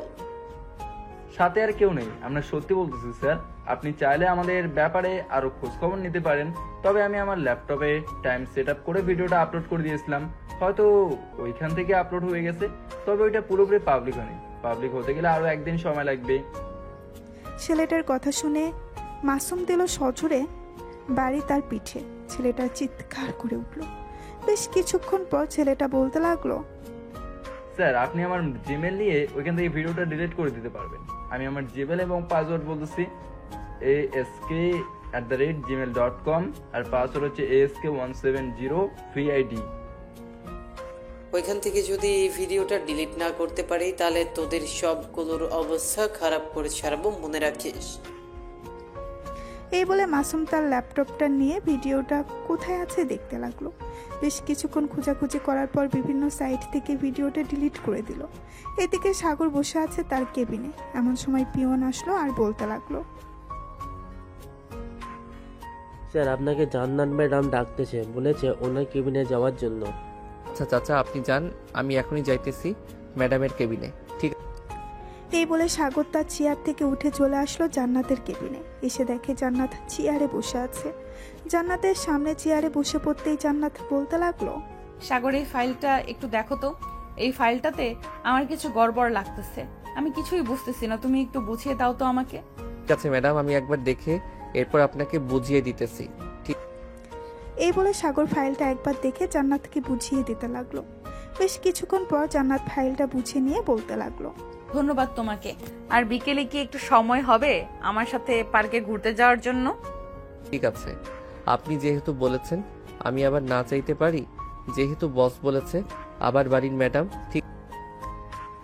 সাথে আর কেউ নেই, আমরা সত্যি বলতেছি স্যার। আপনি চাইলে আমাদের ব্যাপারে আরো খোঁজ খবর নিতে পারেন। তবে আমি আমার ল্যাপটপে টাইম সেট আপ করে ভিডিওটা আপলোড করে দিয়েছিলাম, হয়তো ওইখান থেকে আপলোড হয়ে গেছে। তবে ওইটা পুরোপুরি পাবলিক হয়নি, পাবলিক হতে গেলে আরো একদিন সময় লাগবে। ছেলেটার কথা শুনে মাসুম দিল সজোরে বাড়ি তার পিঠে। ছেলেটা চিৎকার করে উঠল। বেশ কিছুক্ষণ পর ছেলেটা বলতে লাগলো, স্যার আপনি আমার জিমেল নিয়ে ওইখান থেকে ভিডিওটা ডিলিট করে দিতে পারবেন। আমি আমার জিমেল এবং পাসওয়ার্ড বলতেছি ask@gmail.com, আর পাসওয়ার্ড হচ্ছে ask170VID। ওইখান থেকে যদি এই ভিডিওটা ডিলিট না করতে পারি তাহলে তোদের সবগুলোর অবস্থা খারাপ করে ছাড়বো, মনে রাখিস। এই বলে মাসুম তার ল্যাপটপটা নিয়ে ভিডিওটা কোথায় আছে দেখতে লাগলো। বেশ কিছুক্ষণ খোঁজাখুঁজি করার পর বিভিন্ন সাইট থেকে ভিডিওটা ডিলিট করে দিল। এদিকে সাগর বসে আছে তার কেবিনে। এমন সময় পিয়ন আসলো আর বলতে লাগলো, স্যার আপনাকে জান্নাত ম্যাডাম ডাকতেছে, বলেছে ওনার কেবিনে যাওয়ার জন্য। আচ্ছা চাচা আপনি যান, আমি এখনই যাইতেছি ম্যাডামের কেবিনে। ঠিক। এই বলে সাগর তার চেয়ার থেকে উঠে চলে আসলো জান্নাতের কেবিনে। এসে দেখে জান্নাত চেয়ারে বসে আছে। জান্নাতের সামনে চেয়ারে বসে পড়তেই জান্নাত বলতে লাগলো, সাগর এই ফাইলটা একটু দেখো তো, এই ফাইলটাতে আমার কিছু গড়বড় লাগতেছে, আমি কিছুই বুঝতেছি না, তুমি একটু বুঝিয়ে দাও তো আমাকে। ঠিক আছে ম্যাডাম, আমি একবার দেখে এরপর আপনাকে বুঝিয়ে দিতেছি। ঠিক। এই বলে সাগর ফাইলটা একবার দেখে জান্নাতকে বুঝিয়ে দিতে লাগলো। বেশ কিছুক্ষণ পর জান্নাত ফাইলটা বুঝে নিয়ে বলতে লাগলো, ধন্যবাদ তোমাকে। আর বিকেলে কি একটু সময় হবে আমার সাথে পার্কে ঘুরতে যাওয়ার জন্য? ঠিক আছে, আপনি যেহেতু বলেছেন আমি আবার না চাইতে পারি? যেহেতু বস বলেছে, আবার বাড়ির ম্যাডাম। ঠিক।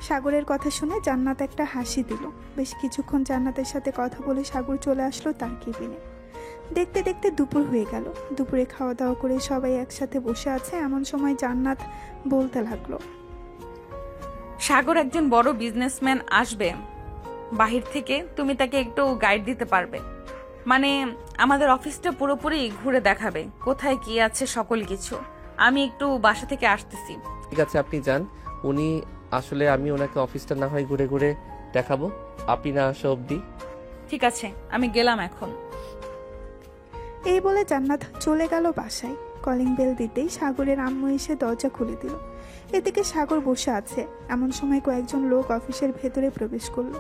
সাগরের কথা শুনে জান্নাত একটা হাসি দিল। বেশ কিছুক্ষণ জান্নাতের সাথে কথা বলে সাগর চলে আসলো তার কেবিনে। দেখতে দেখতে দুপুর হয়ে গেল। দুপুরে খাওয়া দাওয়া করে সবাই একসাথে বসে আছে, এমন সময় জান্নাত বলতে লাগলো, সাগর একজন বড় বিজনেসম্যান আসবে বাহির থেকে, তুমি তাকে একটু গাইড দিতে পারবে? মানে আমাদের অফিসটা পুরোপুরি ঘুরে দেখাবে, কোথায় কি আছে সকল কিছু। আমি একটু বাসা থেকে আসতেছি। ঠিক আছে, আপনি যান। উনি আসলে আমি ওনাকে অফিসটা না হয় ঘুরে ঘুরে দেখাবো, আপনি না আসা অবধি। ঠিক আছে, আমি গেলাম এখন। এই বলে জান্নাত চলে গেল বাসায়। কলিং বেল দিতেই সাগরের আম্মু এসে দরজা খুলে দিল। এদিকে সাগর বসে আছে, এমন সময় কয়েকজন লোক অফিসের ভেতরে প্রবেশ করলো।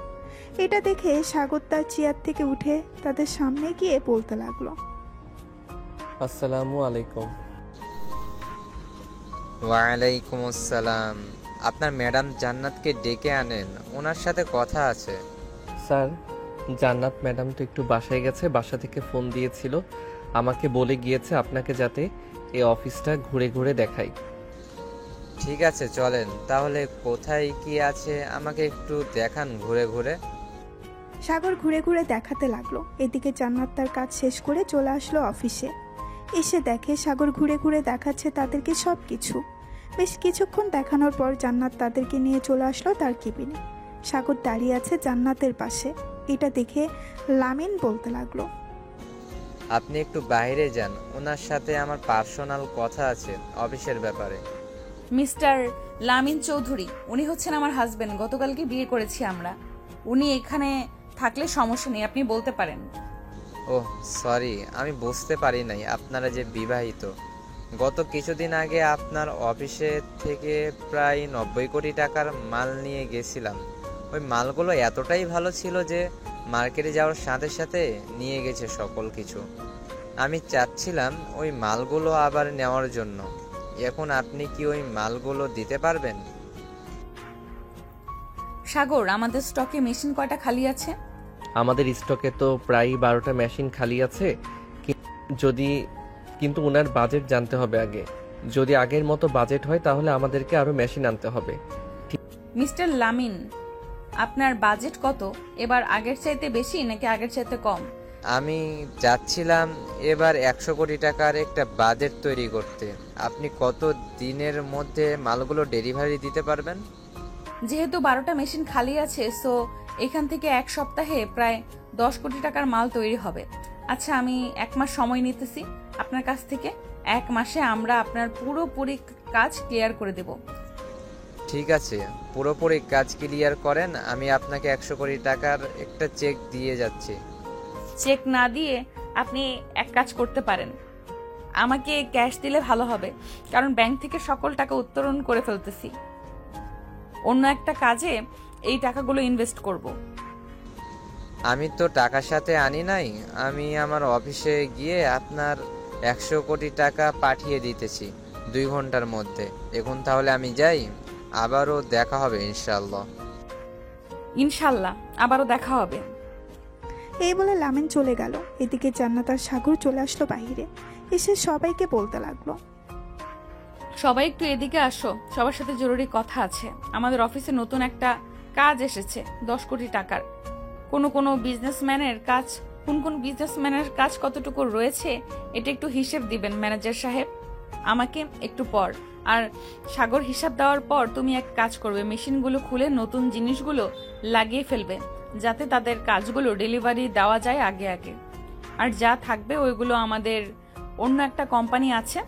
এটা দেখে সাগর তার চেয়ার থেকে উঠে তাদের সামনে গিয়ে বলতে লাগলো, আসসালামু আলাইকুম। ওয়ালাইকুম আসসালাম। আপনার ম্যাডাম জান্নাতকে ডেকে আনেন, ওনার সাথে কথা আছে। স্যার, জান্নাত ম্যাডাম তো একটু বাসায় গেছে, বাসা থেকে ফোন দিয়েছিল, আমাকে বলে গিয়েছে আপনাকে যাতে এই অফিসটা ঘুরে ঘুরে দেখাই। ঠিক আছে, চলেন তাহলে। কোথায় কি আছে আমাকে একটু দেখান ঘুরে ঘুরে। সাগর ঘুরে ঘুরে দেখাতে লাগলো। এদিকে জান্নাত তার কাজ শেষ করে চলে আসলো অফিসে। এসে দেখে সাগর ঘুরে ঘুরে দেখাচ্ছে তাদেরকে সব কিছু। বেশ কিছুক্ষণ দেখানোর পর জান্নাত তাদেরকে নিয়ে চলে আসলো তার কেবিনে। সাগর দাঁড়িয়ে আছে জান্নাতের পাশে। এটা দেখে লামিন বলতে লাগলো, আপনি একটু বাইরে যান, ওনার সাথে আমার পার্সোনাল কথা আছে অফিসের ব্যাপারে। মিস্টার লামিন চৌধুরী, উনি হচ্ছেন আমার হাজবেন্ড, গতকালকে বিয়ে করেছি আমরা। উনি এখানে থাকলে সমস্যা নেই, আপনি বলতে পারেন। ওহ সরি, আমি বুঝতে পারি নাই আপনারা যে বিবাহিত। গত কিছুদিন আগে আপনার অফিসে থেকে প্রায় 90 কোটি টাকার মাল নিয়ে গেছিলাম। ওই মালগুলো এতটাই ভালো ছিল যে মার্কেটে যাওয়ার সাথে সাথে নিয়ে গেছে সকল কিছু। আমি চাচ্ছিলাম ওই মালগুলো আবার নেওয়ার জন্য। এখন আপনি কি ওই মালগুলো দিতে পারবেন? সাগর, আমাদের স্টকে মেশিন কয়টা খালি আছে? আমাদের স্টকে তো প্রায় 12টা মেশিন খালি আছে, কিন্তু ওনার বাজেট জানতে হবে আগে। যদি আগের মতো বাজেট হয় তাহলে আমাদেরকে আরো মেশিন আনতে হবে। মিস্টার লামিন, আপনার বাজেট কত? এবার আগের চাইতে বেশি নাকি আগের চাইতে কম? আমি যাচ্ছিলাম এবার 100 কোটি টাকার একটা বাজেট তৈরি করতে। আপনি কত দিনের মধ্যে মালগুলো ডেলিভারি দিতে পারবেন? যেহেতু 12টা মেশিন খালি আছে, সো এখান থেকে 1 সপ্তাহে প্রায় 10 কোটি টাকার মাল তৈরি হবে। আচ্ছা, আমি 1 মাস সময় নিতেছি আপনার কাছ থেকে। 1 মাসে আমরা আপনার পুরোপুরি কাজ ক্লিয়ার করে দেব। ঠিক আছে, পুরোপুরি কাজ ক্লিয়ার করেন, আমি আপনাকে 100 কোটি টাকার একটা চেক দিয়ে যাচ্ছি। চেক না দিয়ে আপনি এক কাজ করতে পারেন, আমাকে ক্যাশ দিলে ভালো হবে, কারণ ব্যাংক থেকে সকল টাকা উত্তোলন করে ফেলতেছি। অন্য একটা কাজে এই টাকাগুলো ইনভেস্ট করব। আমি তো টাকার সাথে আনি নাই, আমি আমার অফিসে গিয়ে আপনার 100 কোটি টাকা পাঠিয়ে দিতেছি 2 ঘন্টার মধ্যে। এখন তাহলে আমি যাই, আবারও দেখা হবে ইনশাআল্লাহ। ইনশাআল্লাহ আবারও দেখা হবে। এই বলে লামিন চলে গেল। এদিকে জান্নাত আর সাগর চলে আসলো বাইরে। এসে সবাইকে বলতে লাগলো, সবাই একটু এদিকে আসো, সবার সাথে জরুরি কথা আছে। আমাদের অফিসে নতুন একটা কাজ এসেছে 10 কোটি টাকার। কোন বিজনেসম্যানের কাজ কতটুকু রয়েছে এটা একটু হিসেব দিবেন ম্যানেজার সাহেব আমাকে একটু পর। আর সাগর, হিসাব দেওয়ার পর তুমি এক কাজ করবে, মেশিনগুলো খুলে নতুন জিনিসগুলো লাগিয়ে ফেলবে, যাতে তাদের কাজগুলো ডেলিভারি দেওয়া যায় আগে আগে। আর যা থাকবে ওইগুলো আমাদের অন্য একটা কোম্পানি আছে,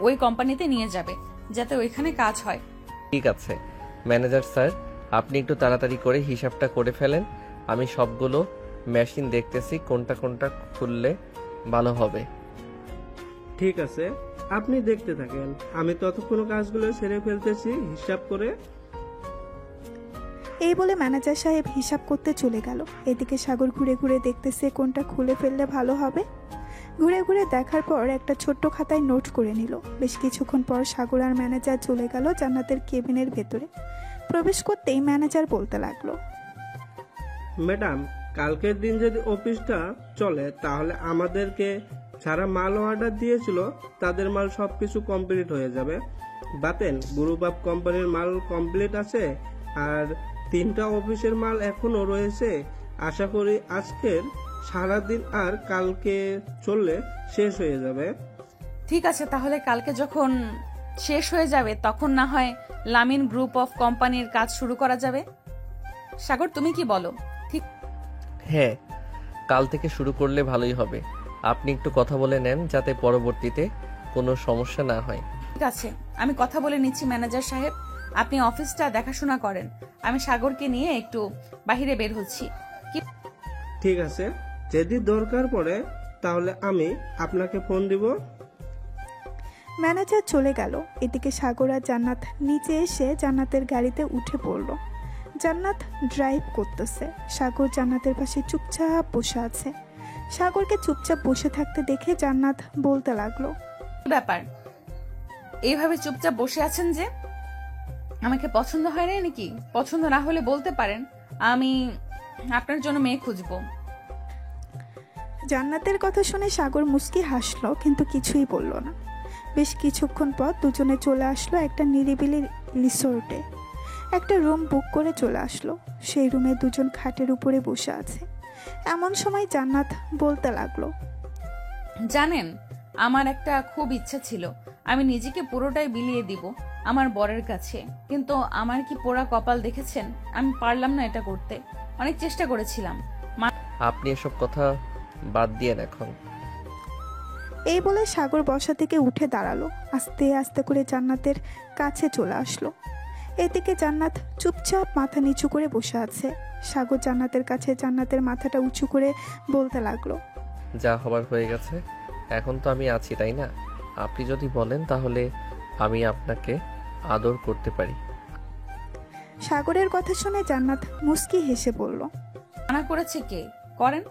ওই কোম্পানিতে নিয়ে যাবে, যাতে ওইখানে কাজ হয়। ঠিক আছে ম্যানেজার স্যার, আপনি একটু তাড়াতাড়ি করে হিসাবটা করে ফেলেন। আমি সবগুলো মেশিন দেখতেছি কোনটা কোনটা খুললে ভালো হবে। ঠিক আছে, আপনি দেখতে থাকেন, আমি ততক্ষণ কাজগুলো সেরে ফেলতেছি হিসাব করে। এই বলে ম্যানেজার সাহেব হিসাব করতে চলে গেল। এদিকে সাগর ঘুরে ঘুরে দেখতেছে কোনটা খুলে ফেললে ভালো হবে। ঘুরে ঘুরে দেখার পর একটা ছোট্ট খাতায় নোট করে নিল। বেশ কিছুক্ষণ পর সাগর আর ম্যানেজার চলে গেল জান্নাতের কেবিনের ভেতরে। প্রবেশ করতেই ম্যানেজার বলতে লাগলো, ম্যাডাম, কালকের দিন যদি অফিসটা চলে তাহলে আমাদেরকে যারা মাল অর্ডার দিয়েছিল তাদের মাল সবকিছু কমপ্লিট হয়ে যাবে। বাতেন গ্রুপ অফ কোম্পানির মাল কমপ্লিট আছে, আর 3টা অফিসের মাল এখনো রয়েছে। আশা করি আজকের সারাদিন আর কালকে চললে শেষ হয়ে যাবে। ঠিক আছে, তাহলে কালকে যখন শেষ হয়ে যাবে তখন না হয় লামিন গ্রুপ অফ কোম্পানির কাজ শুরু করা যাবে। সাগর, তুমি কি বলো? ঠিক। হ্যাঁ, কাল থেকে শুরু করলে ভালোই হবে। আপনি একটু কথা বলে নেন যাতে পরবর্তীতে কোনো সমস্যা না হয়। ঠিক আছে, আমি কথা বলে নিচ্ছি ম্যানেজার সাহেব, আপনি অফিসটা দেখাশোনা করেন। আমি সাগরকে নিয়ে একটু বাইরে বের হচ্ছি। ঠিক আছে, যদি দরকার পড়ে তাহলে আমি আপনাকে ফোন দিব। ম্যানেজার চলে গেল। এদিকে সাগর আর জান্নাত নিচে এসে জান্নাতের গাড়িতে উঠে পড়ল। জান্নাত ড্রাইভ করতেছে, সাগর জান্নাতের পাশে চুপচাপ বসে আছে। সাগরকে চুপচাপ বসে থাকতে দেখে জান্নাত বলতে লাগলো, ব্যাপার, এইভাবে চুপচাপ বসে আছেন যে? আমাকে পছন্দ হয় না নাকি? পছন্দ না হলে বলতে পারেন, আমি আপনার জন্য মেয়ে খুঁজবো। জান্নাতের কথা শুনে সাগর মুচকি হাসলো, কিন্তু কিছুই বলল না। বেশ কিছুক্ষণ পর দুজনে চলে আসলো একটা নিরিবিলি রিসোর্টে। একটা রুম বুক করে চলে আসলো। সেই রুমে দুজন খাটের উপরে বসে আছে। এমন সময় জান্নাত বলতে লাগলো, জানেন, আমার একটা খুব ইচ্ছা ছিল আমি নিজেকে পুরোটাই বিলিয়ে দিব আমার বরের কাছে, কিন্তু আমার কি পোড়া কপাল দেখেছেন, আমি পারলাম না এটা করতে। অনেক চেষ্টা করেছিলাম। আপনি এসব কথা বাদ দিয়ে এখন। এই বলে সাগর বসা থেকে উঠে দাঁড়ালো, আস্তে আস্তে করে জান্নাতের কাছে চলে আসলো। এদিকে জান্নাত চুপচাপ মাথা নিচু করে বসে আছে। সাগর জান্নাতের কাছে জান্নাতের মাথাটা উঁচু করে বলতে লাগলো, যা হবার হয়ে গেছে, এখন তো আমি আছি, তাই না? আপনি যদি বলেন তাহলে আমি আপনাকে আদর করতে পারি। সাগরের কথা শুনে জান্নাত মুস্কি হেসে বলল, মানা করেছে কে? করেন।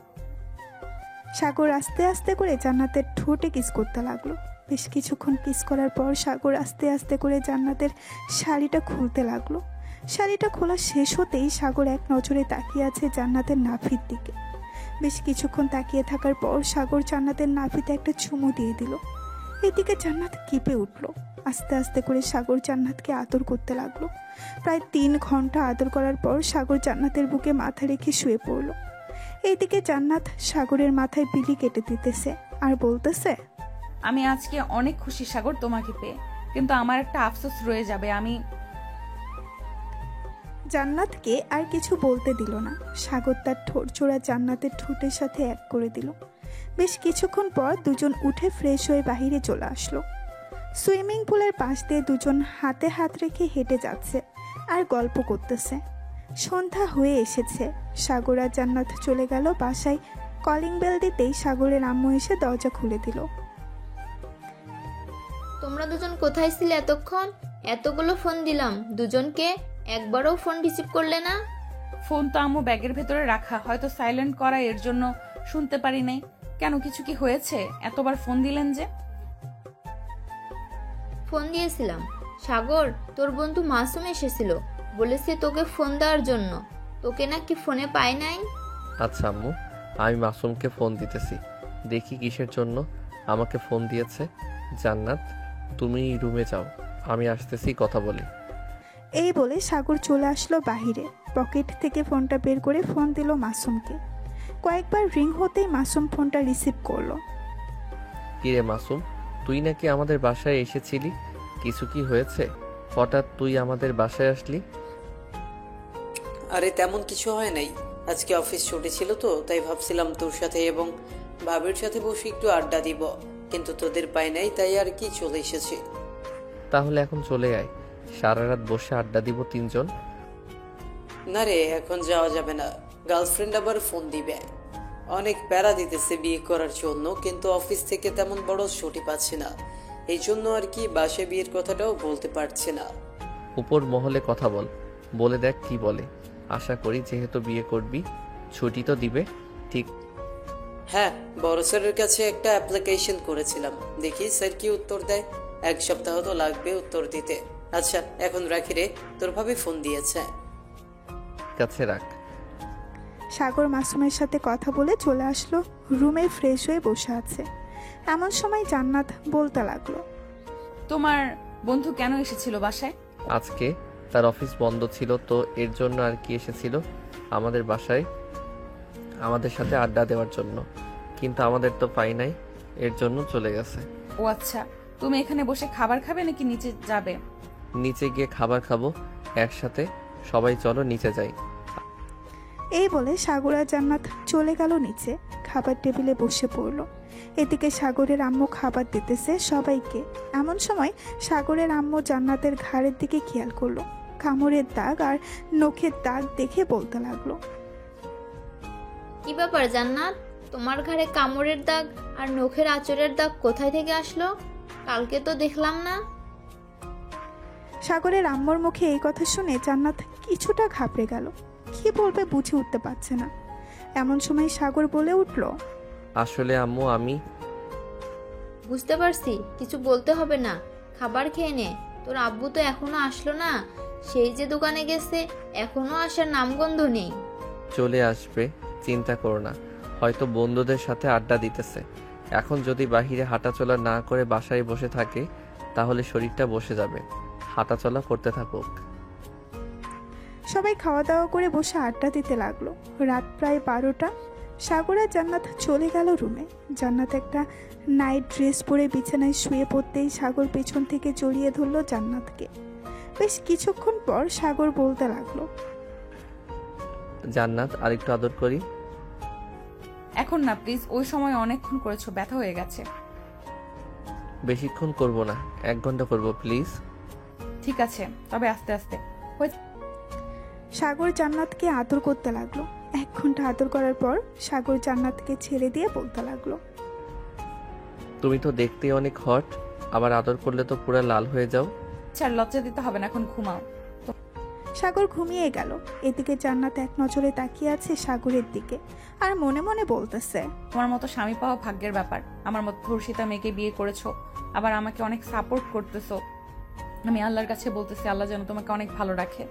সাগর আস্তে আস্তে করে জান্নাতের ঠোঁটে কিস করতে লাগলো। বেশ কিছুক্ষণ কিস করার পর সাগর আস্তে আস্তে করে জান্নাতের শাড়িটা খুলতে লাগলো। শাড়িটা খোলা শেষ হতেই সাগর এক নজরে তাকিয়ে আছে জান্নাতের নাভির দিকে। বেশ কিছুক্ষণ তাকিয়ে থাকার পর সাগর জান্নাতের নাভিতে একটা চুমু দিয়ে দিল। এদিকে জান্নাত কেঁপে উঠল। আস্তে আস্তে করে সাগর জান্নাতকে আদর করতে লাগলো। প্রায় 3 ঘন্টা আদর করার পর সাগর জান্নাতের বুকে মাথা রেখে শুয়ে পড়ল। এইদিকে জান্নাত সাগরের মাথায় বিলি কেটে দিতেছে আর বলতেছে, আমি আজকে অনেক খুশি সাগর তোমাকে পেয়ে, কিন্তু আমার একটা আফসোস রয়ে যাবে। আমি জান্নাতকে আর কিছু বলতে দিল না। সাগর তার ঠোঁট জোড়া জান্নাতের ঠোঁটের সাথে এক করে দিল। বেশ কিছুক্ষণ পর দুজন উঠে ফ্রেশ হয়ে বাহিরে চলে আসলো। সুইমিং পুলের পাশ দিয়ে দুজন হাতে হাত রেখে হেঁটে যাচ্ছে আর গল্প করতেছে। সন্ধ্যা হয়ে এসেছে। সাগর আর জান্নাত চলে গেল বাসায়। কলিং বেল দিতেই সাগরের আম্মু এসে দরজা খুলে দিল। তোমরা দুজন কোথায় ছিলে এতক্ষণ? এতগুলো ফোন দিলাম দুজনকে, একবারও ফোন রিসিভ করলে না। ফোন তো আম্মু ব্যাগের ভেতরে রাখা, হয়তো সাইলেন্ট করা, এর জন্য শুনতে পারি নাই। কেন, কিছু কি হয়েছে? এতবার ফোন দিলেন যে? ফোন দিয়েছিলাম সাগর, তোর বন্ধু মাসুম এসেছিল, বলেছে তোকে ফোন দেওয়ার জন্য। তোকে নাকি ফোনে পায় নাই। আচ্ছা আম্মু, আমি মাসুমকে ফোন দিতেছি, দেখি কিসের জন্য আমাকে ফোন দিয়েছে। জান্নাত, তুমি রুমে যাও, আমি আসতেছি, কথা বলি। এই বলে সাগর চলে আসলো বাহিরে। পকেট থেকে ফোনটা বের করে ফোন দিল মাসুমকে। কয়েকবার রিং হতেই মাসুম ফোনটা রিসিভ করলো। কিরে মাসুম, তুই নাকি আমাদের বাসায় এসেছিলি, কিছু কি হয়েছে? হঠাৎ তুই আমাদের বাসায় আসলি? আরে তেমন কিছু হয় নাই, আজকে অফিস ছুটি ছিল তো, তাই ভাবছিলাম তোর সাথে এবং ভাবির সাথে বসে একটু আড্ডা দিব, কিন্তু তোদের পাই নাই, তাই আর কি চলে এসেছি। তাহলে এখন চলে আয়, সারা রাত বসে আড্ডা দিব 3 জন। না রে, এখন যাওয়া যাবে না, গার্লফ্রেন্ড আবার ফোন দিবে। অনেক প্যারা দিতেছে বিয়ে করার জন্য, কিন্তু অফিস থেকে তেমন বড় ছুটি পাচ্ছি না, এই জন্য আর কি বাসায় বিয়ের কথাটাও বলতে পারছি না। উপর মহলে কথা বল, বলে দেখ কি বলে। আশা করি যেহেতু বিয়ে করবি ছুটি তো দিবে। ঠিক? হ্যাঁ, বড় স্যারের কাছে একটা অ্যাপ্লিকেশন করেছিলাম, দেখি স্যার কি উত্তর দেয়। 1 সপ্তাহ তো লাগবে উত্তর দিতে, আচ্ছা এখন রাখি রে, তোর ভাবি ফোন দিয়েছে। কাছে রাখ। সাগর মাসুমের সাথে কথা বলে চলে আসলো রুমে, ফ্রেশ হয়ে বসে আছে। এমন সময় জান্নাত বলতে লাগলো, তোমার বন্ধু কেন এসেছিল বাসায়? আজকে তার অফিস বন্ধ ছিল তো এর জন্য আর কি এসেছিল আমাদের বাসায় আমাদের সাথে আড্ডা দেওয়ার জন্য, কিন্তু আমাদের তো পাই নাই, এর জন্য চলে গেছে। ও আচ্ছা, তুমি এখানে বসে খাবার খাবে নাকি নিচে যাবে? নিচে গিয়ে খাবার খাবো একসাথে, সবাই চলো নিচে যাই। এই বলে সাগর আর জান্নাত চলে গেল নিচে, খাবার টেবিলে বসে পড়লো। এদিকে সাগরের আম্মু খাবার দিতেছে সবাইকে। এমন সময় সাগরের আম্মু জান্নাতের ঘাড়ের দিকে খেয়াল করলো, কামড়ের দাগ আর নখের দাগ দেখে বলতে লাগলো, কি ব্যাপার জান্নাত, তোমার ঘাড়ে কামড়ের দাগ আর নখের আঁচড়ের দাগ কোথায় থেকে আসলো? কালকে তো দেখলাম না। সাগরের আম্মুর মুখে এই কথা শুনে জান্নাত কিছুটা ঘাবড়ে গেল, কি বলবে বুঝে উঠতে পারছে না। এমন সময় সাগর বলে উঠল, আসলে আম্মু আমি বুঝতে পারছি, কিছু বলতে হবে না, খাবার খেয়ে নে। তোর আব্বু তো এখনো আসলো না, সেই যে দোকানে গেছে এখনো আসার নামগন্ধ নেই। চলে আসবে, চিন্তা করো না, হয়তো বন্ধুদের সাথে আড্ডা দিতেছে। এখন যদি বাহিরে হাঁটাচলা না করে বাসায় বসে থাকে তাহলে শরীরটা বসে যাবে, হাঁটাচলা করতে থাকুক। সবাই খাওয়া দাওয়া করে বসে আড্ডা দিতে লাগলো। রাত প্রায় 12টা। সাগর আর জান্নাত চলে গেল রুমে। জান্নাত একটা নাইট ড্রেস পরে বিছানায় শুয়ে পড়তেই সাগর পেছন থেকে জড়িয়ে ধরলো জান্নাতকে। বেশ কিছুক্ষণ পর সাগর বলতে লাগলো, জান্নাত আরেকটু আদর করি। এখন না প্লিজ, ওই সময় অনেকক্ষণ করেছো, ব্যথা হয়ে গেছে। বেশিক্ষণ করব না, 1 ঘন্টা করব প্লিজ। ঠিক আছে, তবে আস্তে আস্তে। সাগর জান্নাতকে আদর করতে লাগলো। 1 ঘন্টা আদর করার পর সাগর জান্নাতকে ছেড়ে দিয়ে বলতে লাগলো, তুমি তো দেখতে অনেক হট, আবার আদর করলে তো পুরো লাল হয়ে যাও। স্যার লজ্জা দিতে হবে না, এখন ঘুমাও। সাগর ঘুমিয়ে গেল। এদিকে জান্নাত এক নজরে তাকিয়ে আছে সাগরের দিকে আর মনে মনে বলতেছে, তোমার মতো স্বামী পাওয়া ভাগ্যের ব্যাপার। আমার মতো ধর্ষিতা মেয়েকে বিয়ে করেছো, আবার আমাকে অনেক সাপোর্ট করতেছো। আমি আল্লাহর কাছে বলতেছি, আল্লাহ যেন তোমাকে অনেক ভালো রাখে।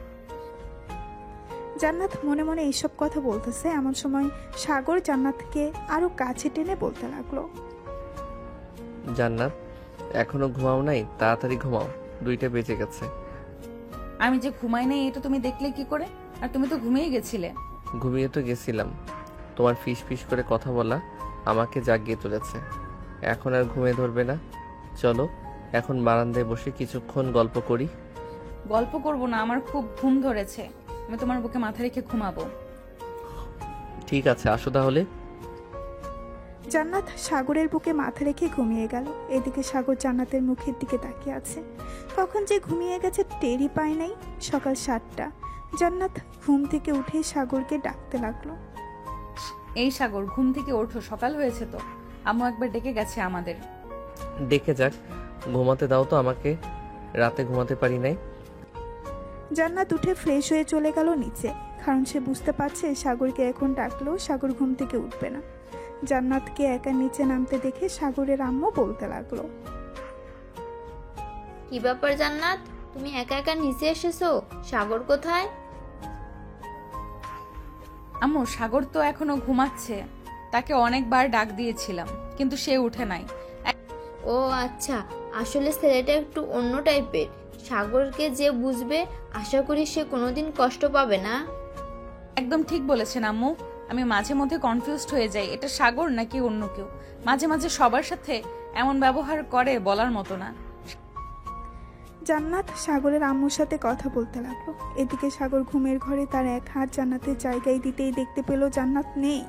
জান্নাত মনে মনে এইসব কথা বলতেছে। এমন সময় সাগর জান্নাতকে আরো কাছে টেনে বলতে লাগলো, জান্নাত এখনো ঘুমাও নাই, তাড়াতাড়ি ঘুমাও, 2টা বেজে গেছে। আমি যে ঘুমাই নাই এটা তুমি দেখলে কি করে? আর তুমি তো ঘুমিয়ে গেছিলে। ঘুমিয়ে তো গেছিলাম, তোমার ফিস ফিস করে কথা বলা আমাকে জাগিয়ে তুলেছে। এখন আর ঘুমিয়ে ধরবে না, চলো এখন বারান্দায় বসে কিছুক্ষণ গল্প করি। গল্প করব না, আমার খুব ঘুম ধরেছে, আমি তোমার বুকে মাথা রেখে ঘুমাবো। ঠিক আছে, আসো তাহলে। জান্নাত সাগরের বুকে মাথা রেখে ঘুমিয়ে গেল। এদিকে সাগর জান্নাতের মুখের দিকে তাকিয়ে আছে। কখন যে ঘুমিয়ে গেছে টেরই পায় নাই। সকাল 7টা। জান্নাত ঘুম থেকে উঠে সাগরকে ডাকতে লাগলো, এই সাগর, ঘুম থেকে ওঠো, সকাল হয়েছে তো। আম্মু একবার ডেকে গেছে আমাদের। দেখে যাক, ঘুমাতে দাও তো আমাকে, রাতে ঘুমাতে পারি নাই। জান্নাত উঠে ফ্রেশ হয়ে চলে গেল নিচে, কারণ সে বুঝতে পারছে সাগরকে এখন ডাকলেও সাগর ঘুম থেকে উঠবে না। জান্নাতকে একা নিচে নামতে দেখে সাগরের আম্মু বলতে লাগলো, কি ব্যাপার জান্নাত, তুমি একা একা নিচে এসেছো? সাগর কোথায়? আম্মু, সাগর তো এখনো ঘুমাচ্ছে, তাকে অনেকবার ডাক দিয়েছিলাম কিন্তু সে উঠে নাই। ও আচ্ছা, আসলে ছেলেটা একটু অন্য টাইপের। সাগরকে যে বুঝবে, আশা করি সে কোনোদিন কষ্ট পাবে না। একদম ঠিক বলেছেন আম্মু, আমি মাঝে মধ্যে কনফিউজড হয়ে যাই, এটা সাগর নাকি অন্য কেউ। মাঝে মাঝে সবার সাথে এমন ব্যবহার করে বলার মতো না। জান্নাত সাগরের আম্মুর সাথে কথা বলতে লাগলো। এদিকে সাগর ঘুমের ঘরে তার এক হাত জান্নাতের জায়গায় দিতেই দেখতে পেল জান্নাত নেই।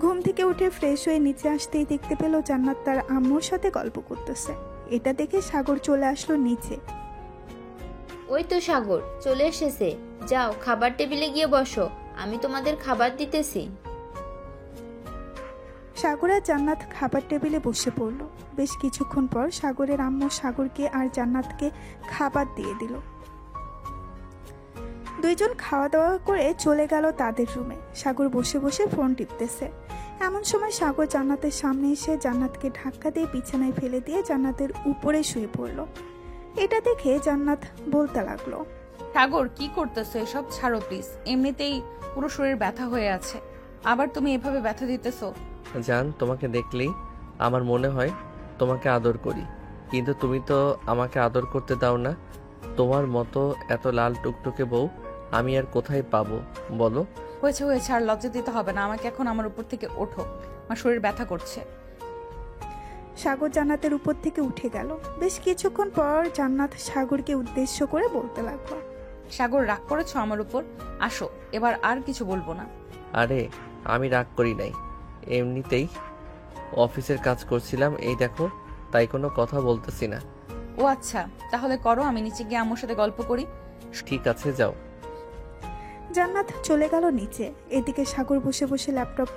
ঘুম থেকে উঠে ফ্রেশ হয়ে নিচে আসতেই দেখতে পেল জান্নাত তার আম্মুর সাথে গল্প করতেছে। এটা দেখে সাগর চলে আসলো নিচে। ওই তো সাগর চলে এসেছে, যাও খাবার টেবিলে গিয়ে বসো, আমি তোমাদের খাবার দিতেছি। সাগর আর জান্নাত খাবার টেবিলে বসে পড়ল। বেশ কিছুক্ষণ পর সাগরের আম্মু সাগরকে আর জান্নাতকে খাবার দিয়ে দিল। দুইজন খাওয়া দাওয়া করে চলে গেল তাদের রুমে। সাগর বসে বসে ফোন টিপতেছে। এমন সময় সাগর জান্নাতের সামনে এসে জান্নাতকে ধাক্কা দিয়ে বিছানায় ফেলে দিয়ে জান্নাতের উপরে শুয়ে পড়ল। এটা দেখে জান্নাত বলতে লাগলো, সাগর কি করতেছো এসব? ছাড়ো প্লিজ, এমনিতেই পুরো শরীর ব্যথা হয়ে আছে, আবার তুমি এভাবে ব্যথা দিতেছো। জান, তোমাকে দেখলেই আমার মনে হয় তোমাকে আদর করি, কিন্তু তুমি তো আমাকে আদর করতে দাও না। তোমার মতো এত লাল টুকটুকে বউ আমি আর কোথায় পাবো বলো? হয়েছে হয়েছে, আর লজ্জা দিতে হবে না আমাকে। এখন আমার উপর থেকে ওঠো, আমার শরীর ব্যথা করছে। সাগর জান্নাতের উপর থেকে উঠে গেল। বেশ কিছুক্ষণ পর জান্নাত সাগরকে উদ্দেশ্য করে বলতে লাগলো, সাগর রাগ করেছো আমার উপর? আসো, এবার আর কিছু বলবো না। আরে আমি রাগ করি নাই, এমনিতেই অফিসের কাজ করছিলাম, এই দেখো, তাই কোনো কথা বলতেছি না। ও আচ্ছা, তাহলে করো, আমি নিচে গিয়ে আম্মুর সাথে গল্প করি। ঠিক আছে, যাও। জান্নাত চলে গেল নিচে। এদিকে সাগর বসে বসে ল্যাপটপ